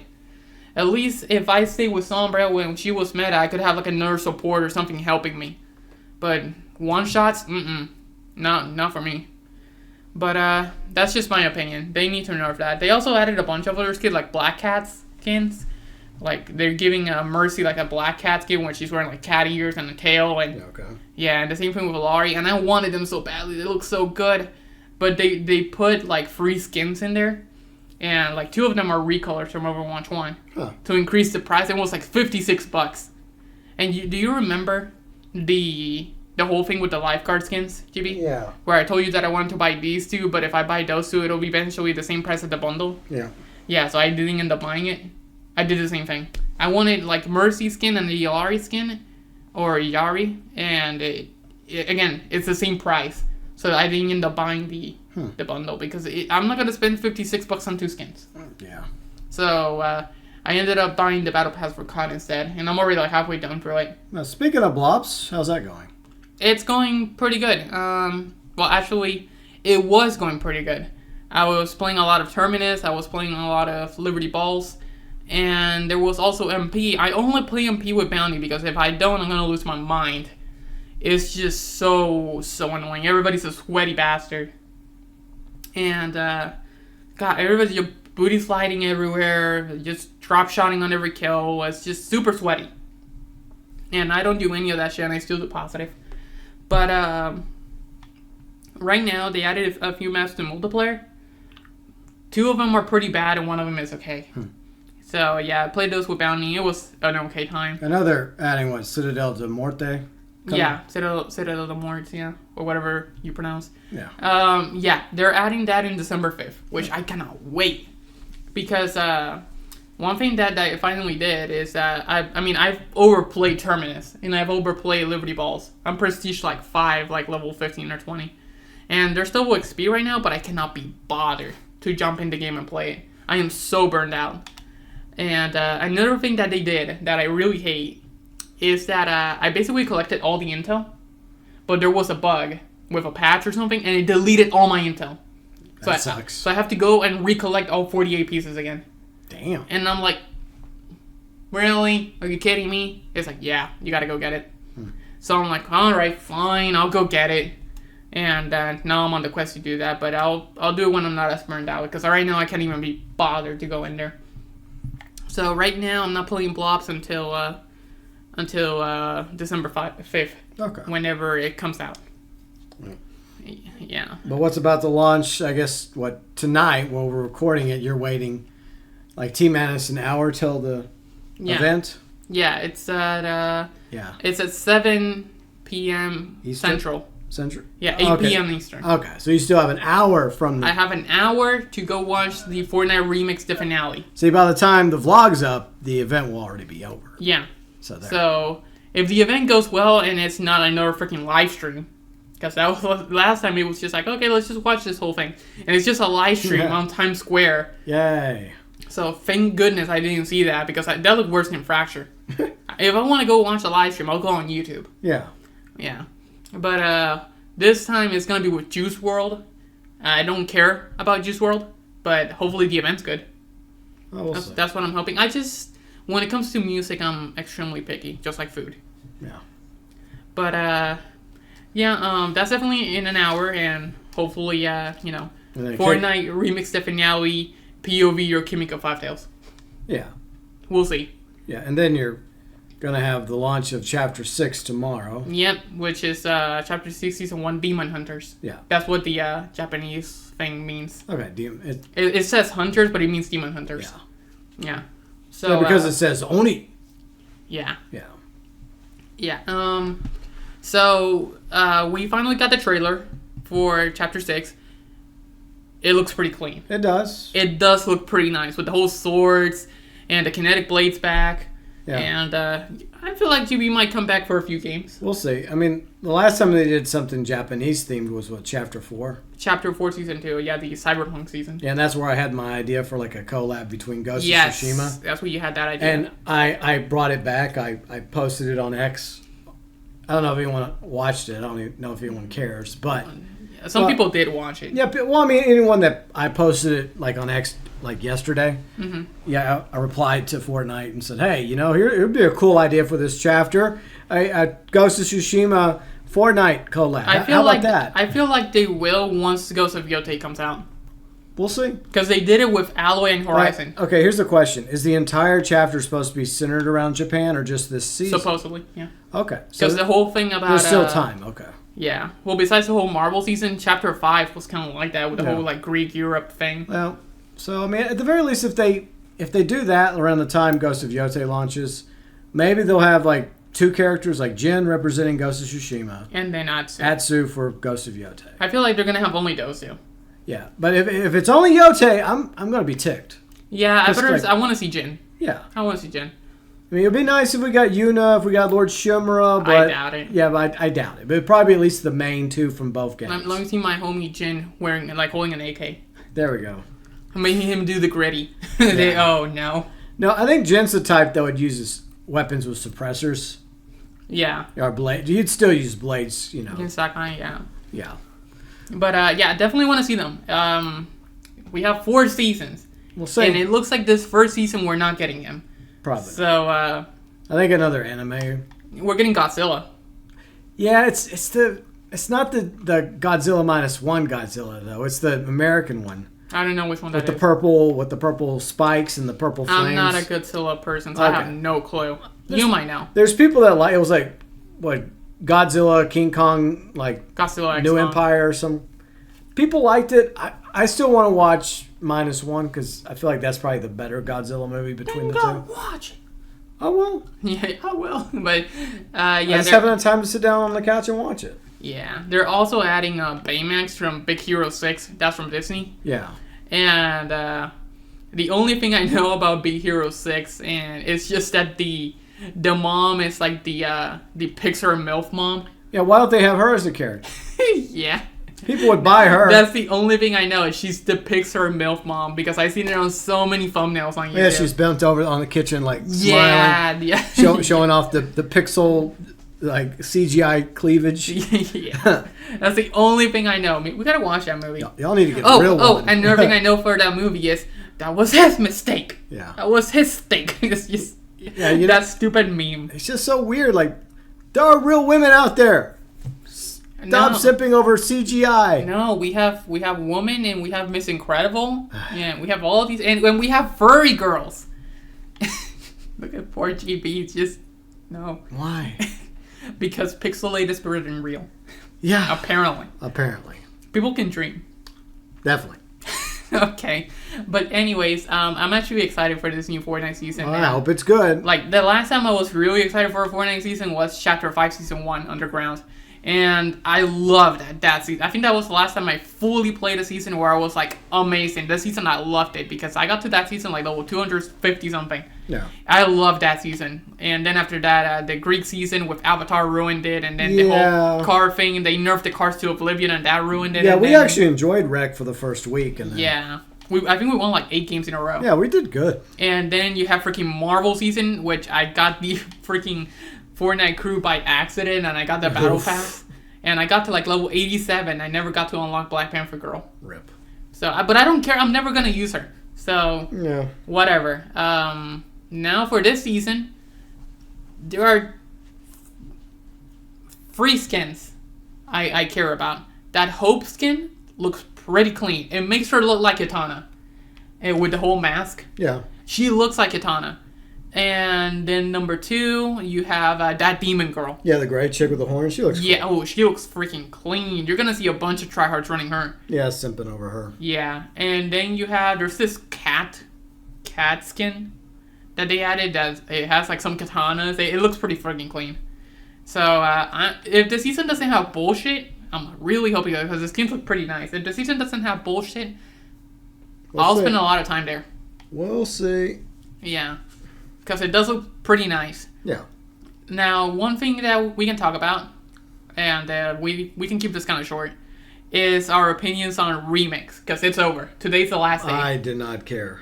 Speaker 1: At least, if I stay with Sombra when she was meta, I could have, like, another support or something helping me. But one-shots? Not for me. But, that's just my opinion. They need to nerf that. They also added a bunch of other skins, like Black Cat skins. Like, they're giving Mercy, like, a Black Cat skin where she's wearing, like, cat ears and a tail. And yeah, and the same thing with Lari. And I wanted them so badly. They look so good. But they put, like, free skins in there. And, like, 2 of them are recolors from Overwatch 1. To increase the price. It was, like, $56. And do you remember the whole thing with the lifeguard skins, GB?
Speaker 2: Yeah.
Speaker 1: Where I told you that I wanted to buy these 2, but if I buy those 2, it'll be eventually the same price as the bundle?
Speaker 2: Yeah.
Speaker 1: Yeah, so I didn't end up buying it. I did the same thing. I wanted, like, Mercy skin and the Yari skin, or Yari, and again, it's the same price. So I didn't end up buying the bundle, because I'm not going to spend $56 on 2 skins.
Speaker 2: Yeah.
Speaker 1: So, I ended up buying the Battle Pass for COD instead, and I'm already, like, halfway done through it.
Speaker 2: Now, speaking of Blops, how's that going?
Speaker 1: It's going pretty good. Well, actually, it was going pretty good. I was playing a lot of Terminus, I was playing a lot of Liberty Balls, and there was also MP. I only play MP with Bounty, because if I don't, I'm going to lose my mind. It's just so annoying. Everybody's a sweaty bastard. And, God, everybody's just booty sliding everywhere, just drop-shotting on every kill. It's just super sweaty. And I don't do any of that shit, and I still do positive. But, right now, they added a few maps to multiplayer. 2 of them are pretty bad, and 1 of them is okay. So, yeah, I played those with Bounty. It was an okay time.
Speaker 2: I know they're adding, what, Citadel de Morte?
Speaker 1: Yeah, Citadel de Morte, yeah. Or whatever you pronounce.
Speaker 2: Yeah.
Speaker 1: Yeah, they're adding that in December 5th, which I cannot wait. Because, one thing that I finally did is that, I've overplayed Terminus, and I've overplayed Liberty Balls. I'm Prestige, like, 5, like, level 15 or 20. And they're still XP right now, but I cannot be bothered to jump in the game and play it. I am so burned out. And, another thing that they did that I really hate is that I basically collected all the intel, but there was a bug with a patch or something, and it deleted all my intel.
Speaker 2: That sucks.
Speaker 1: So I have to go and recollect all 48 pieces again.
Speaker 2: Damn.
Speaker 1: And I'm like, really? Are you kidding me? It's like, yeah, you gotta go get it. So I'm like, alright, fine, I'll go get it. And now I'm on the quest to do that, but I'll do it when I'm not as burned out, because right now I can't even be bothered to go in there. So right now I'm not playing Blops until December 5th.
Speaker 2: Okay.
Speaker 1: Whenever it comes out. Yeah.
Speaker 2: But what's about the launch? I guess, tonight, while we're recording it, you're waiting, like, T-minus an hour till the event?
Speaker 1: Yeah, it's at, it's at 7 p.m. Central.
Speaker 2: Central?
Speaker 1: Yeah, 8 p.m. Eastern.
Speaker 2: Okay, so you still have an hour from the...
Speaker 1: I have an hour to go watch the Fortnite Remix, the finale.
Speaker 2: See, by the time the vlog's up, the event will already be over.
Speaker 1: Yeah.
Speaker 2: So
Speaker 1: if the event goes well and it's not another freaking live stream, because that was last time, it was just like, okay, let's just watch this whole thing. And it's just a live stream on Times Square.
Speaker 2: Yay.
Speaker 1: So thank goodness I didn't see that, because that looked worse than Fracture. If I want to go watch a live stream, I'll go on YouTube.
Speaker 2: Yeah.
Speaker 1: Yeah. But this time it's going to be with Juice WRLD. I don't care about Juice WRLD, but hopefully the event's good. That's what I'm hoping. When it comes to music, I'm extremely picky, just like food.
Speaker 2: Yeah.
Speaker 1: But, that's definitely in an hour, and hopefully, Fortnite Remix the finale, POV, or Kimiko 5 Tails.
Speaker 2: Yeah.
Speaker 1: We'll see.
Speaker 2: Yeah, and then you're going to have the launch of Chapter 6 tomorrow.
Speaker 1: Yep, which is Chapter 6, Season 1, Demon Hunters.
Speaker 2: Yeah.
Speaker 1: That's what the Japanese thing means.
Speaker 2: Okay,
Speaker 1: it says Hunters, but it means Demon Hunters.
Speaker 2: Yeah.
Speaker 1: Yeah. So,
Speaker 2: because it says Oni.
Speaker 1: Yeah.
Speaker 2: Yeah.
Speaker 1: Yeah. So, we finally got the trailer for Chapter 6. It looks pretty clean.
Speaker 2: It does.
Speaker 1: It does look pretty nice with the whole swords and the kinetic blades back.
Speaker 2: Yeah.
Speaker 1: And I feel like GB might come back for a few games.
Speaker 2: We'll see. I mean, the last time they did something Japanese themed was what, Chapter 4?
Speaker 1: Chapter 4 Season 2, yeah, the Cyberpunk season.
Speaker 2: Yeah, and that's where I had my idea for like a collab between Ghost of Tsushima.
Speaker 1: Yes, that's where you had that idea.
Speaker 2: And I brought it back. I posted it on X. I don't know if anyone watched it. I don't even know if anyone cares, but...
Speaker 1: Some people did watch it.
Speaker 2: Yeah, well, I mean, anyone that I posted it like on X like yesterday, yeah, I replied to Fortnite and said, hey, you know, here it would be a cool idea for this chapter. A Ghost of Tsushima Fortnite collab. How about that?
Speaker 1: I feel like they will once Ghost of Yotei comes out.
Speaker 2: We'll see.
Speaker 1: Because they did it with Alloy and Horizon.
Speaker 2: Okay, here's the question. Is the entire chapter supposed to be centered around Japan or just this season?
Speaker 1: Supposedly, yeah.
Speaker 2: Okay.
Speaker 1: Because the whole thing about...
Speaker 2: There's still time, okay.
Speaker 1: Yeah. Well, besides the whole Marvel season, Chapter 5 was kind of like that with the whole like Greek Europe thing.
Speaker 2: Well, so I mean, at the very least, if they do that around the time Ghost of Yotei launches, maybe they'll have like two characters like Jin representing Ghost of Tsushima,
Speaker 1: and then
Speaker 2: Atsu for Ghost of Yotei.
Speaker 1: I feel like they're gonna have only those two.
Speaker 2: Yeah, but if it's only Yotei, I'm gonna be ticked.
Speaker 1: Yeah, I want to see Jin.
Speaker 2: Yeah,
Speaker 1: I want to see Jin.
Speaker 2: I mean, it'd be nice if we got Yuna, if we got Lord Shimura, but...
Speaker 1: I doubt it.
Speaker 2: Yeah, but I doubt it. But it'd probably be at least the main two from both games.
Speaker 1: Let me see my homie Jin holding an AK.
Speaker 2: There we go.
Speaker 1: I'm making him do the gritty.
Speaker 2: Yeah.
Speaker 1: Oh, no.
Speaker 2: No, I think Jin's the type that would use his weapons with suppressors.
Speaker 1: Yeah.
Speaker 2: Or blades. You'd still use blades, you know.
Speaker 1: In Sakai, yeah.
Speaker 2: Yeah.
Speaker 1: But, yeah, definitely want to see them. We have 4 seasons.
Speaker 2: We'll see.
Speaker 1: And it looks like this first season we're not getting him.
Speaker 2: Probably.
Speaker 1: So,
Speaker 2: I think another anime.
Speaker 1: We're getting Godzilla.
Speaker 2: Yeah, it's not the Godzilla -1 Godzilla though. It's the American one.
Speaker 1: I don't know which one that is.
Speaker 2: With the purple spikes and the purple flames.
Speaker 1: I'm not a Godzilla person, so I have no clue. You might know.
Speaker 2: There's people that like it was like what Godzilla, King Kong, like
Speaker 1: Godzilla X
Speaker 2: New Empire or some. People liked it. I still want to watch -1 because I feel like that's probably the better Godzilla movie between the two.
Speaker 1: Watch it.
Speaker 2: I will.
Speaker 1: Yeah, I will. But yeah,
Speaker 2: I just haven't had time to sit down on the couch and watch it.
Speaker 1: Yeah, they're also adding Baymax from Big Hero 6. That's from Disney.
Speaker 2: Yeah.
Speaker 1: And the only thing I know about Big Hero 6 and it's just that the mom is like the Pixar MILF mom.
Speaker 2: Yeah. Why don't they have her as a character?
Speaker 1: Yeah.
Speaker 2: People would buy her.
Speaker 1: That's the only thing I know. Is she's the Pixar MILF mom because I've seen it on so many thumbnails on YouTube.
Speaker 2: Yeah, she's bent over on the kitchen like smiling,
Speaker 1: yeah.
Speaker 2: showing off the pixel like CGI cleavage.
Speaker 1: Yeah, that's the only thing I know. We gotta watch that movie.
Speaker 2: Y'all need to get a real one.
Speaker 1: Oh, and another thing I know for that movie is that was his mistake.
Speaker 2: Yeah,
Speaker 1: that was his mistake. It's just that stupid meme.
Speaker 2: It's just so weird. Like there are real women out there. Stop sipping over CGI.
Speaker 1: No, we have woman and we have Miss Incredible. Yeah, we have all these and we have furry girls. Look at poor GB. It's just no.
Speaker 2: Why?
Speaker 1: Because pixelated is better than real.
Speaker 2: Yeah.
Speaker 1: Apparently. People can dream.
Speaker 2: Definitely.
Speaker 1: Okay. But anyways, I'm actually excited for this new Fortnite season.
Speaker 2: Well, I hope it's good.
Speaker 1: Like the last time I was really excited for a Fortnite season was Chapter 5 Season 1 Underground. And I loved that season. I think that was the last time I fully played a season where I was like amazing. This season I loved it because I got to that season like level 250 something.
Speaker 2: Yeah. I
Speaker 1: loved that season. And then after that, the Greek season with Avatar ruined it. And then the whole car thing, they nerfed the cars to Oblivion and that ruined it.
Speaker 2: Yeah,
Speaker 1: and
Speaker 2: we actually enjoyed Rec for the first week. And then...
Speaker 1: Yeah. I think we won like 8 games in a row.
Speaker 2: Yeah, we did good.
Speaker 1: And then you have freaking Marvel season, which I got the freaking Fortnite crew by accident, and I got the battle pass, and I got to like level 87. I never got to unlock Black Panther girl.
Speaker 2: Rip.
Speaker 1: So, but I don't care. I'm never gonna use her. So,
Speaker 2: yeah,
Speaker 1: whatever. Now for this season, there are 3 skins I care about. That Hope skin looks pretty clean. It makes her look like Kitana, and with the whole mask.
Speaker 2: Yeah,
Speaker 1: she looks like Kitana. And then number 2, you have that demon girl.
Speaker 2: Yeah, the gray chick with the horn. She looks cool.
Speaker 1: Oh, she looks freaking clean. You're gonna see a bunch of tryhards running her.
Speaker 2: Yeah, simping over her.
Speaker 1: Yeah, and then there's this cat skin that they added that it has like some katanas. It looks pretty freaking clean. So if the season doesn't have bullshit, I'm really hoping that because the skins look pretty nice. If the season doesn't have bullshit, I'll spend a lot of time there.
Speaker 2: We'll see.
Speaker 1: Yeah. Because it does look pretty nice.
Speaker 2: Yeah.
Speaker 1: Now, one thing that we can talk about, and we can keep this kind of short, is our opinions on Remix, because it's over. Today's the last day.
Speaker 2: I did not care.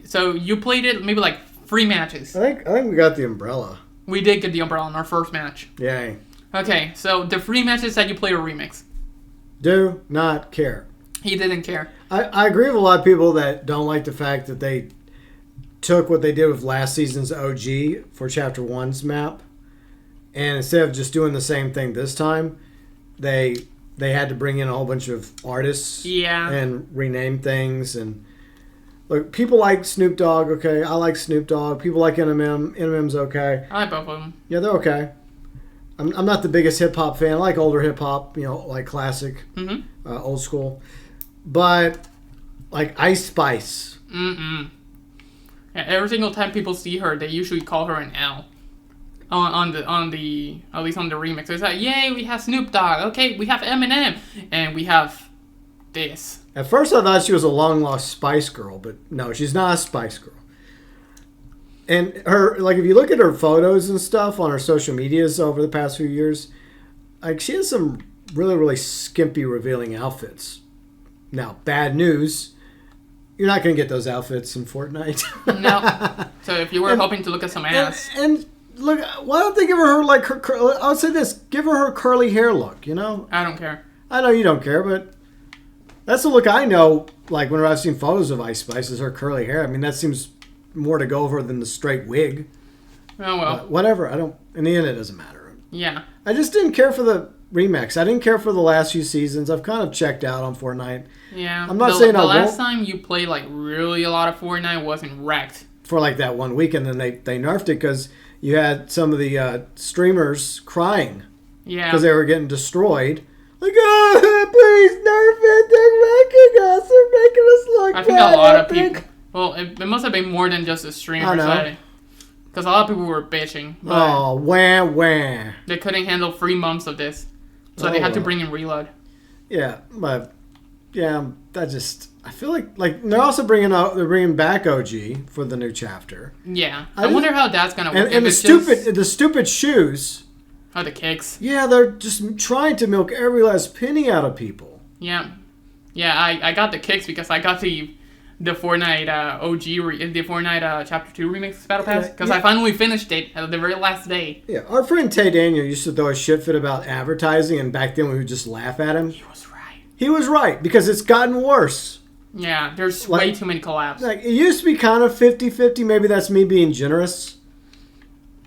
Speaker 1: So you played it maybe like 3 matches.
Speaker 2: I think we got the umbrella.
Speaker 1: We did get the umbrella in our first match.
Speaker 2: Yay.
Speaker 1: Okay, so the 3 matches that you played are Remix.
Speaker 2: Do not care.
Speaker 1: He didn't care.
Speaker 2: I agree with a lot of people that don't like the fact that they took what they did with last season's OG for Chapter 1's map, and instead of just doing the same thing this time, they had to bring in a whole bunch of artists and rename things. And look, people like Snoop Dogg, okay? I like Snoop Dogg. People like Eminem. Eminem's okay.
Speaker 1: I like both of them.
Speaker 2: Yeah, they're okay. I'm not the biggest hip-hop fan. I like older hip-hop, like classic, old school. But, like, Ice Spice.
Speaker 1: Yeah, every single time people see her, they usually call her an L. On the at least on the remix. It's like, yay, we have Snoop Dogg. Okay, we have Eminem. And we have this.
Speaker 2: At first I thought she was a long-lost Spice Girl, but no, she's not a Spice Girl. And her, like, if you look at her photos and stuff on her social medias over the past few years, like, she has some really, really skimpy, revealing outfits. Now, bad news, you're not going to get those outfits in Fortnite.
Speaker 1: No. So if you were hoping to look at some ass.
Speaker 2: And look, why don't they give her like her, I would say this, give her curly hair look,
Speaker 1: I don't care.
Speaker 2: I know you don't care, but that's the look I know, like, whenever I've seen photos of Ice Spice, is her curly hair. I mean, that seems more to go over than the straight wig.
Speaker 1: Oh, well.
Speaker 2: But whatever. In the end, it doesn't matter.
Speaker 1: Yeah.
Speaker 2: I just didn't care for the remix. I didn't care for the last few seasons. I've kind of checked out on Fortnite.
Speaker 1: Yeah.
Speaker 2: I'm not saying
Speaker 1: the
Speaker 2: I won't.
Speaker 1: last time you played, like, really a lot of Fortnite wasn't wrecked.
Speaker 2: For, like, that one week, and then they nerfed it because you had some of the streamers crying.
Speaker 1: Yeah.
Speaker 2: Because they were getting destroyed. Like, oh, please nerf it. They're wrecking us. They're making us look bad.
Speaker 1: I think a lot of people... Well, it must have been more than just the streamers. Because a lot of people were bitching.
Speaker 2: Oh, wah.
Speaker 1: They couldn't handle 3 months of this. So they had to bring in Reload.
Speaker 2: Yeah, but... Yeah, that just... I feel like they're also bringing back OG for the new chapter.
Speaker 1: Yeah. I wonder how that's going to work.
Speaker 2: And the stupid shoes...
Speaker 1: Oh, the kicks.
Speaker 2: Yeah, they're just trying to milk every last penny out of people.
Speaker 1: Yeah. Yeah, I got the kicks because I got the Fortnite the Fortnite Chapter 2 Remix Battle Pass. Because I finally finished it at the very last day.
Speaker 2: Yeah, our friend Tay Daniel used to throw a shit fit about advertising, and back then we would just laugh at him. He was right, because it's gotten worse.
Speaker 1: Yeah, there's way too many collabs.
Speaker 2: Like, it used to be kind of 50-50. Maybe that's me being generous.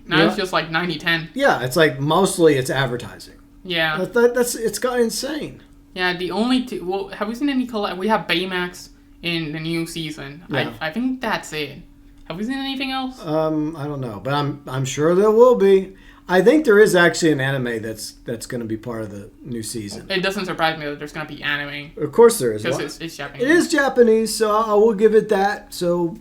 Speaker 1: Now it's just like 90-10.
Speaker 2: Yeah, it's like mostly it's advertising.
Speaker 1: Yeah.
Speaker 2: It's gotten insane.
Speaker 1: Yeah, the only two... Well, have we seen any collab? We have Baymax in the new season. Yeah. I think that's it. Have we seen anything else?
Speaker 2: I don't know, but I'm sure there will be. I think there is actually an anime that's going to be part of the new season.
Speaker 1: It doesn't surprise me that there's going to be anime.
Speaker 2: Of course there is.
Speaker 1: Because it's Japanese.
Speaker 2: It is Japanese, so I will give it that. So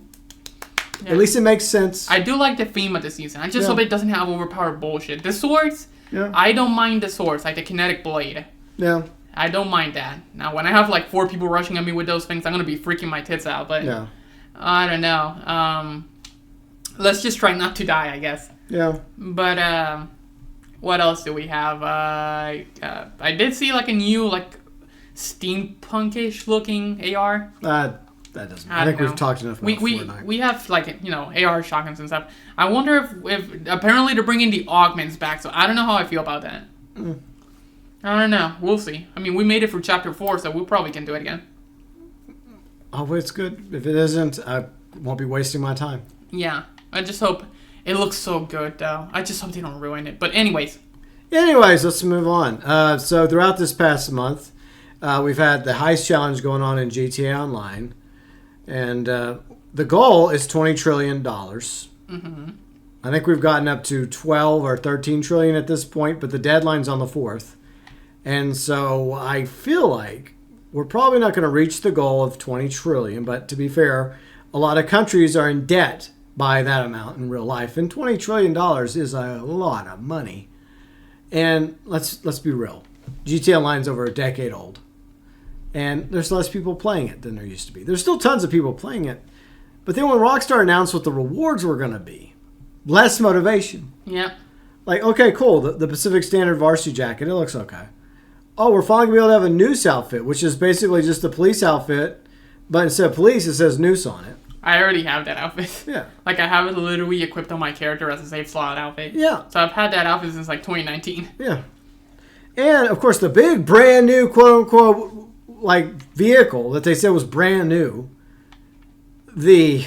Speaker 2: at least it makes sense.
Speaker 1: I do like the theme of the season. I just hope it doesn't have overpowered bullshit. The swords, I don't mind the swords, like the kinetic blade.
Speaker 2: Yeah.
Speaker 1: I don't mind that. Now, when I have like 4 people rushing at me with those things, I'm going to be freaking my tits out. But I don't know. Let's just try not to die, I guess.
Speaker 2: Yeah.
Speaker 1: But what else do we have? I did see like a new like steampunkish looking AR.
Speaker 2: That doesn't. I think we've talked enough about Fortnite.
Speaker 1: We have like AR shotguns and stuff. I wonder if apparently they're bringing the augments back. So I don't know how I feel about that. I don't know. We'll see. I mean, we made it through Chapter 4, so we probably can do it again.
Speaker 2: Oh, it's good. If it isn't, I won't be wasting my time.
Speaker 1: Yeah. I just hope... It looks so good, though. I just hope they don't ruin it. But anyways,
Speaker 2: let's move on. So throughout this past month, we've had the Heist Challenge going on in GTA Online. And the goal is $20 trillion. Mm-hmm. I think we've gotten up to 12 or 13 trillion at this point, but the deadline's on the 4th. And so I feel like we're probably not going to reach the goal of 20 trillion. But to be fair, a lot of countries are in debt by that amount in real life, and $20 trillion is a lot of money. And let's be real, GTA Online's over a decade old, and there's less people playing it than there used to be. There's still tons of people playing it, but then when Rockstar announced what the rewards were going to be, less motivation.
Speaker 1: Yeah.
Speaker 2: Like, okay, cool. The Pacific Standard varsity jacket, it looks okay. Oh, we're finally going to be able to have a noose outfit, which is basically just a police outfit, but instead of police, it says noose on it.
Speaker 1: I already have that outfit.
Speaker 2: Yeah.
Speaker 1: Like, I have it literally equipped on my character as a safe slot outfit.
Speaker 2: Yeah.
Speaker 1: So I've had that outfit since, like, 2019.
Speaker 2: Yeah. And, of course, the big brand new, quote-unquote, like, vehicle that they said was brand new, the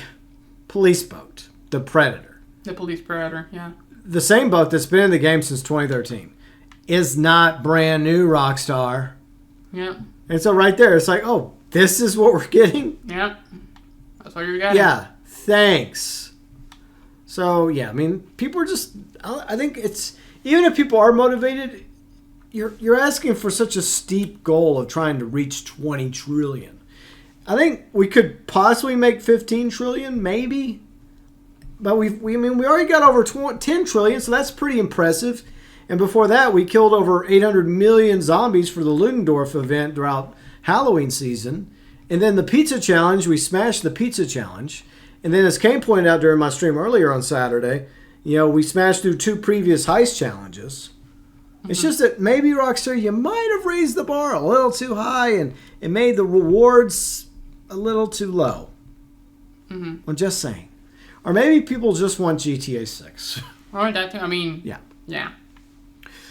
Speaker 2: police boat, the Predator.
Speaker 1: The police Predator, yeah.
Speaker 2: The same boat that's been in the game since 2013 is not brand new, Rockstar.
Speaker 1: Yeah.
Speaker 2: And so right there, it's like, oh, this is what we're getting?
Speaker 1: Yeah. That's what you're getting.
Speaker 2: Yeah. Thanks. So, yeah, I mean, people are just, I think it's, even if people are motivated, you're asking for such a steep goal of trying to reach 20 trillion. I think we could possibly make 15 trillion, maybe. But we already got over 10 trillion, so that's pretty impressive. And before that, we killed over 800 million zombies for the Ludendorff event throughout Halloween season. And then the pizza challenge, we smashed the pizza challenge. And then as Kane pointed out during my stream earlier on Saturday, we smashed through 2 previous heist challenges. Mm-hmm. It's just that maybe, Rockstar, you might have raised the bar a little too high and made the rewards a little too low. Mm-hmm. I'm just saying. Or maybe people just want GTA 6.
Speaker 1: Or that too. I mean,
Speaker 2: yeah.
Speaker 1: Yeah.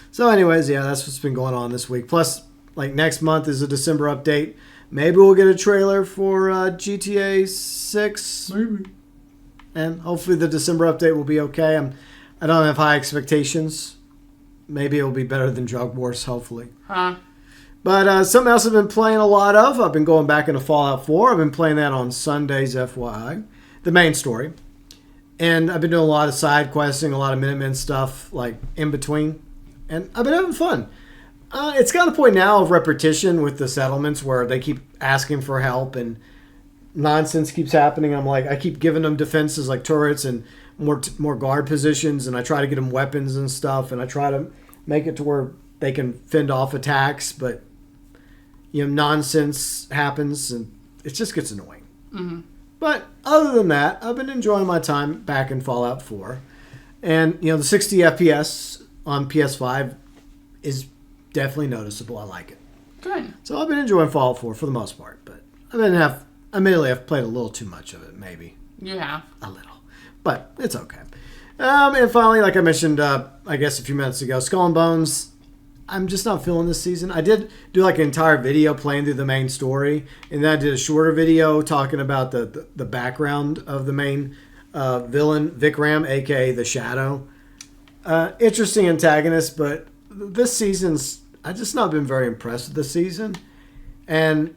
Speaker 2: So anyways, yeah, that's what's been going on this week. Plus, like, next month is a December update. Maybe we'll get a trailer for GTA 6.
Speaker 1: Maybe.
Speaker 2: And hopefully the December update will be okay. I don't have high expectations. Maybe it'll be better than Drug Wars, hopefully. But something else I've been playing a lot of, I've been going back into Fallout 4. I've been playing that on Sundays, FYI. The main story. And I've been doing a lot of side questing, a lot of Minutemen stuff, like, in between. And I've been having fun. It's got a point now of repetition with the settlements where they keep asking for help and nonsense keeps happening. I'm like, I keep giving them defenses like turrets and more guard positions, and I try to get them weapons and stuff, and I try to make it to where they can fend off attacks, but, nonsense happens, and it just gets annoying. Mm-hmm. But other than that, I've been enjoying my time back in Fallout 4. And, the 60 FPS on PS5 is definitely noticeable. I like it.
Speaker 1: Good.
Speaker 2: So I've been enjoying Fallout 4 for the most part. But admittedly, I've played a little too much of it, maybe.
Speaker 1: You have.
Speaker 2: A little. But it's okay. And finally, like I mentioned, I guess a few minutes ago, Skull and Bones, I'm just not feeling this season. I did do like an entire video playing through the main story, and then I did a shorter video talking about the background of the main villain, Vikram, aka the Shadow. Interesting antagonist, but this season's, I've just not been very impressed with this season. And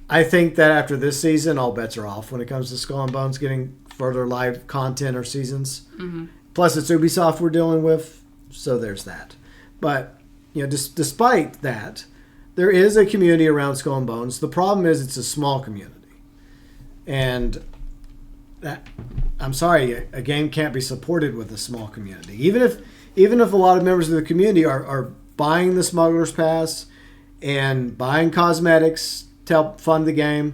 Speaker 2: I think that after this season, all bets are off when it comes to Skull and Bones getting further live content or seasons. Mm-hmm. Plus, it's Ubisoft we're dealing with, so there's that. But despite that, there is a community around Skull and Bones. The problem is it's a small community. And I'm sorry, a game can't be supported with a small community. Even if a lot of members of the community are buying the Smuggler's Pass and buying cosmetics to help fund the game,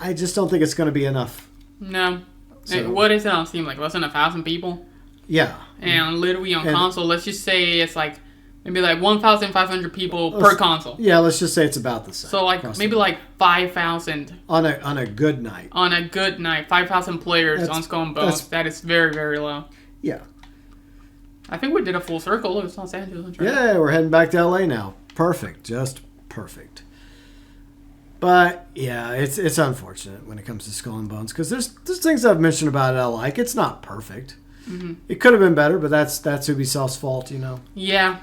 Speaker 2: I just don't think it's going to be enough.
Speaker 1: No. So, what is it on Steam? Like less than 1,000 people?
Speaker 2: Yeah.
Speaker 1: And literally on console, let's just say it's like maybe like 1,500 people per console.
Speaker 2: Yeah, let's just say it's about the same.
Speaker 1: So like maybe like 5,000
Speaker 2: on a good night.
Speaker 1: On a good night, 5,000 players on Skull and Bones. That is very, very low.
Speaker 2: Yeah.
Speaker 1: I think we did a full circle. It was Los Angeles. Right?
Speaker 2: Yeah, we're heading back to LA now. Perfect, just perfect. But yeah, it's unfortunate when it comes to Skull and Bones because there's things I've mentioned about it I like. It's not perfect. Mm-hmm. It could have been better, but that's Ubisoft's fault,
Speaker 1: Yeah.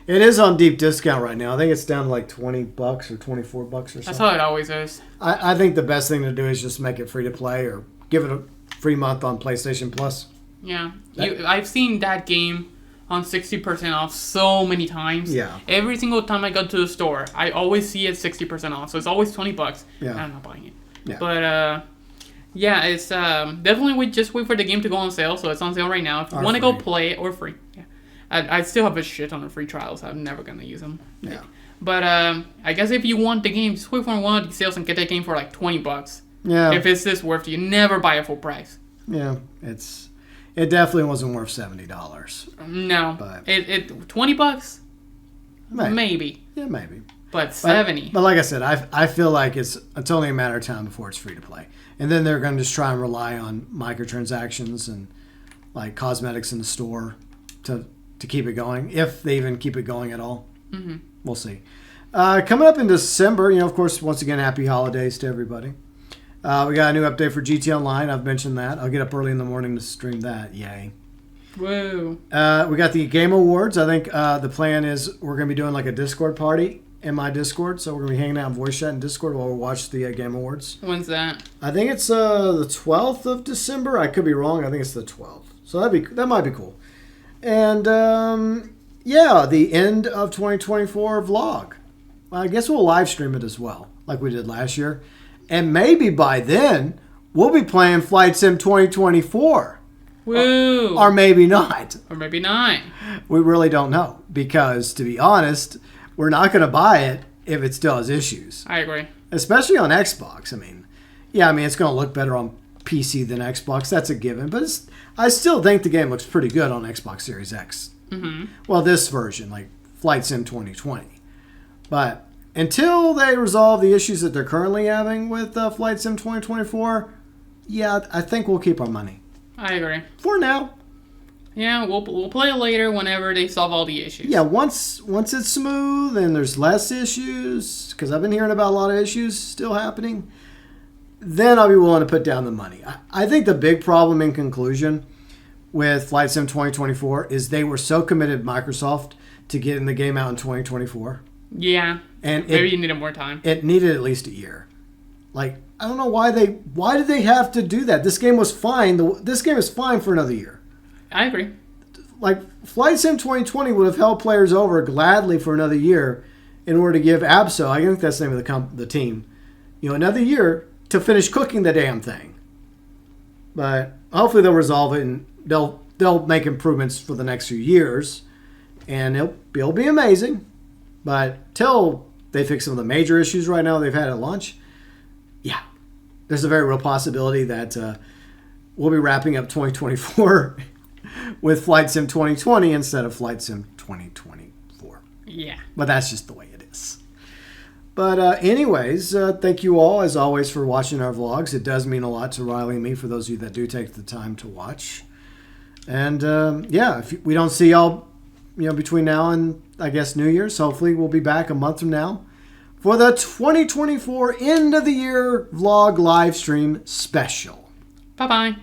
Speaker 2: It is on deep discount right now. I think it's down to like $20 or $24 or something.
Speaker 1: That's how it always is.
Speaker 2: I think the best thing to do is just make it free to play or give it a free month on PlayStation Plus.
Speaker 1: Yeah. I've seen that game on 60% off so many times.
Speaker 2: Yeah.
Speaker 1: Every single time I go to the store, I always see it 60% off. So it's always $20.
Speaker 2: Yeah.
Speaker 1: I'm not buying it.
Speaker 2: Yeah.
Speaker 1: But yeah, it's definitely just wait for the game to go on sale. So it's on sale right now. If you want to go play it, or free. Yeah. I still have a shit ton of free trials. I'm never gonna use them.
Speaker 2: Yeah.
Speaker 1: But I guess if you want the game, just wait for one of these sales and get that game for like $20.
Speaker 2: Yeah.
Speaker 1: If it's this worth it, you never buy it full price.
Speaker 2: Yeah. It's it definitely wasn't worth $70.
Speaker 1: No,
Speaker 2: But
Speaker 1: it $20, maybe.
Speaker 2: Yeah, maybe.
Speaker 1: But 70.
Speaker 2: But like I said, I feel like it's only a matter of time before it's free to play, and then they're going to just try and rely on microtransactions and like cosmetics in the store to keep it going, if they even keep it going at all. Mm-hmm. We'll see. Coming up in December, of course, once again, happy holidays to everybody. We got a new update for GT Online. I've mentioned that. I'll get up early in the morning to stream that. Yay.
Speaker 1: Woo.
Speaker 2: We got the Game Awards. I think the plan is we're going to be doing like a Discord party in my Discord. So we're going to be hanging out in voice chat in Discord while we watch the Game Awards.
Speaker 1: When's that?
Speaker 2: I think it's the 12th of December. I could be wrong. I think it's the 12th. So that might be cool. And the end of 2024 vlog. Well, I guess we'll live stream it as well, like we did last year. And maybe by then, we'll be playing Flight Sim 2024.
Speaker 1: Woo!
Speaker 2: Or maybe not.
Speaker 1: Or maybe not.
Speaker 2: We really don't know. Because, to be honest, we're not going to buy it if it still has issues.
Speaker 1: I agree.
Speaker 2: Especially on Xbox. It's going to look better on PC than Xbox. That's a given. But I still think the game looks pretty good on Xbox Series X. Mm-hmm. Well, this version, like Flight Sim 2020. But until they resolve the issues that they're currently having with Flight Sim 2024, I think we'll keep our money.
Speaker 1: I agree.
Speaker 2: For now.
Speaker 1: Yeah, we'll play it later whenever they solve all the issues.
Speaker 2: Yeah, once it's smooth and there's less issues, because I've been hearing about a lot of issues still happening, then I'll be willing to put down the money. I think the big problem in conclusion with Flight Sim 2024 is they were so committed, Microsoft, to getting the game out in 2024.
Speaker 1: Yeah.
Speaker 2: And
Speaker 1: maybe you needed more time.
Speaker 2: It needed at least a year. Like, I don't know why did they have to do that? This game was fine. This game is fine for another year.
Speaker 1: I agree.
Speaker 2: Like, Flight Sim 2020 would have held players over gladly for another year in order to give Absol, I think that's the name of the team, another year to finish cooking the damn thing. But hopefully they'll resolve it and they'll make improvements for the next few years, and it'll be amazing. But till they fix some of the major issues right now they've had at launch, there's a very real possibility that we'll be wrapping up 2024 with Flight Sim 2020 instead of Flight Sim 2024.
Speaker 1: Yeah.
Speaker 2: But that's just the way it is. But anyways, thank you all, as always, for watching our vlogs. It does mean a lot to Riley and me, for those of you that do take the time to watch. And, if we don't see y'all, between now and, I guess, New Year's, hopefully we'll be back a month from now for the 2024 end of the year vlog live stream special.
Speaker 1: Bye-bye.